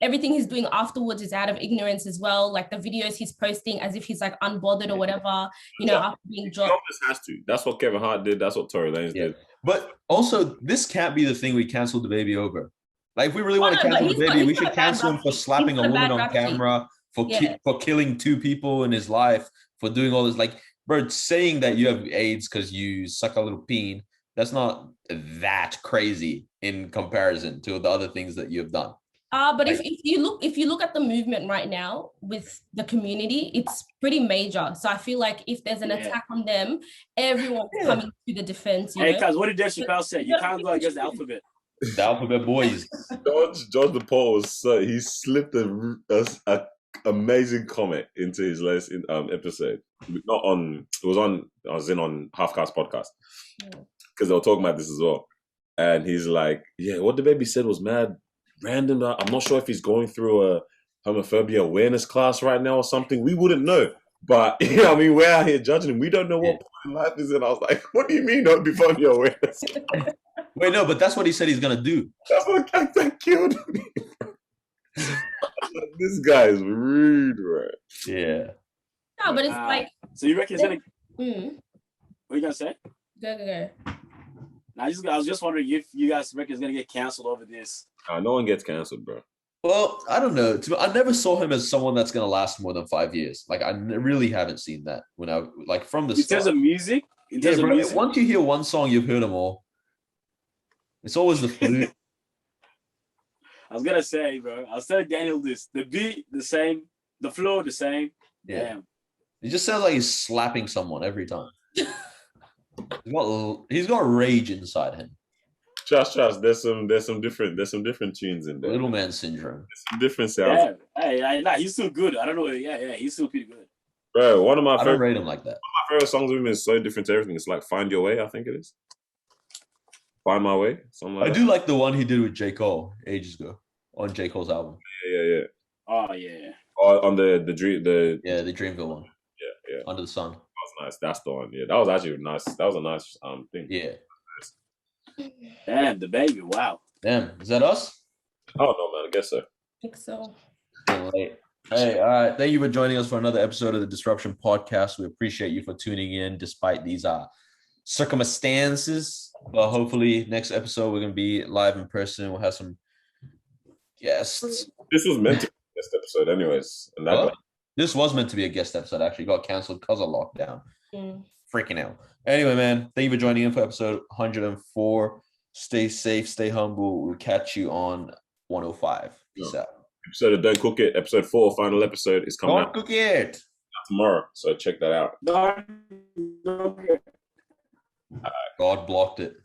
Everything he's doing afterwards is out of ignorance as well. Like the videos he's posting as if he's like unbothered or whatever, after being dropped. He has to. That's what Kevin Hart did. That's what Tory Lanez did. But also, this can't be the thing we cancel DaBaby over. Like, if we really want to cancel DaBaby, we should cancel him for slapping a woman on camera, for killing 2 people in his life, for doing all this. Like, bro, saying that you have AIDS because you suck a little peen, that's not that crazy in comparison to the other things that you have done. But if you look at the movement right now with the community, it's pretty major. So I feel like if there's an attack on them, everyone's coming to the defense. Hey, guys, what did Dave Chappelle say? You can't go against the alphabet. The alphabet boys. George the Paul was he slipped a amazing comment into his last episode. Not on, it was on, I was in on Halfcast podcast because they were talking about this as well. And he's like, yeah, what DaMessiBaby said was mad random. I'm not sure if he's going through a homophobia awareness class right now or something. We wouldn't know. But, you know, I mean, we're out here judging him. We don't know what point in life is in. I was like, what do you mean don't be funny awareness? Wait, no, but that's what he said he's going to do. That's what that killed me. This guy is rude, right? Yeah. No, but it's like... So you reckon he's going to... What are you going to say? Go. I was just wondering if you guys reckon he's going to get canceled over this. No one gets canceled, bro. Well, I don't know. I never saw him as someone that's going to last more than 5 years. Like, I really haven't seen that when I, like, from the start. In terms of music? Once you hear one song, you've heard them all. It's always the flute. I was going to say, bro, I was telling Daniel this. The beat, the same. The flow, the same. Yeah. Damn. It just sounds like he's slapping someone every time. He's got rage inside him. Trust. There's some different tunes in there. Little man syndrome. There's some different sounds. Yeah. Nah, he's still good. I don't know. Yeah, he's still pretty good. Bro, I don't rate him like that. One of my favorite songs of him is so different to everything. It's like Find Your Way, I think it is. Find My Way, something like that. I do like the one he did with J. Cole ages ago on J. Cole's album. Yeah. Oh yeah. On the Dreamville one. Yeah. Under the Sun. That was nice. That's the one. Yeah, that was actually nice. That was a nice thing. Yeah. Damn, DaMessiBaby. Wow. Damn, is that us? I don't know, man. I guess so. I think so. Late. Hey, all right. Thank you for joining us for another episode of the Disruption Podcast. We appreciate you for tuning in despite these circumstances. But hopefully next episode we're gonna be live in person. We'll have some guests. This was meant to be a guest episode, anyways. And this was meant to be a guest episode. Actually, got canceled because of lockdown. Freaking out. Anyway, man, thank you for joining in for episode 104. Stay safe, stay humble. We'll catch you on 105. Peace out. Episode of Don't Cook It, episode 4, final episode is coming out. Don't cook it tomorrow, so check that out. Don't God blocked it.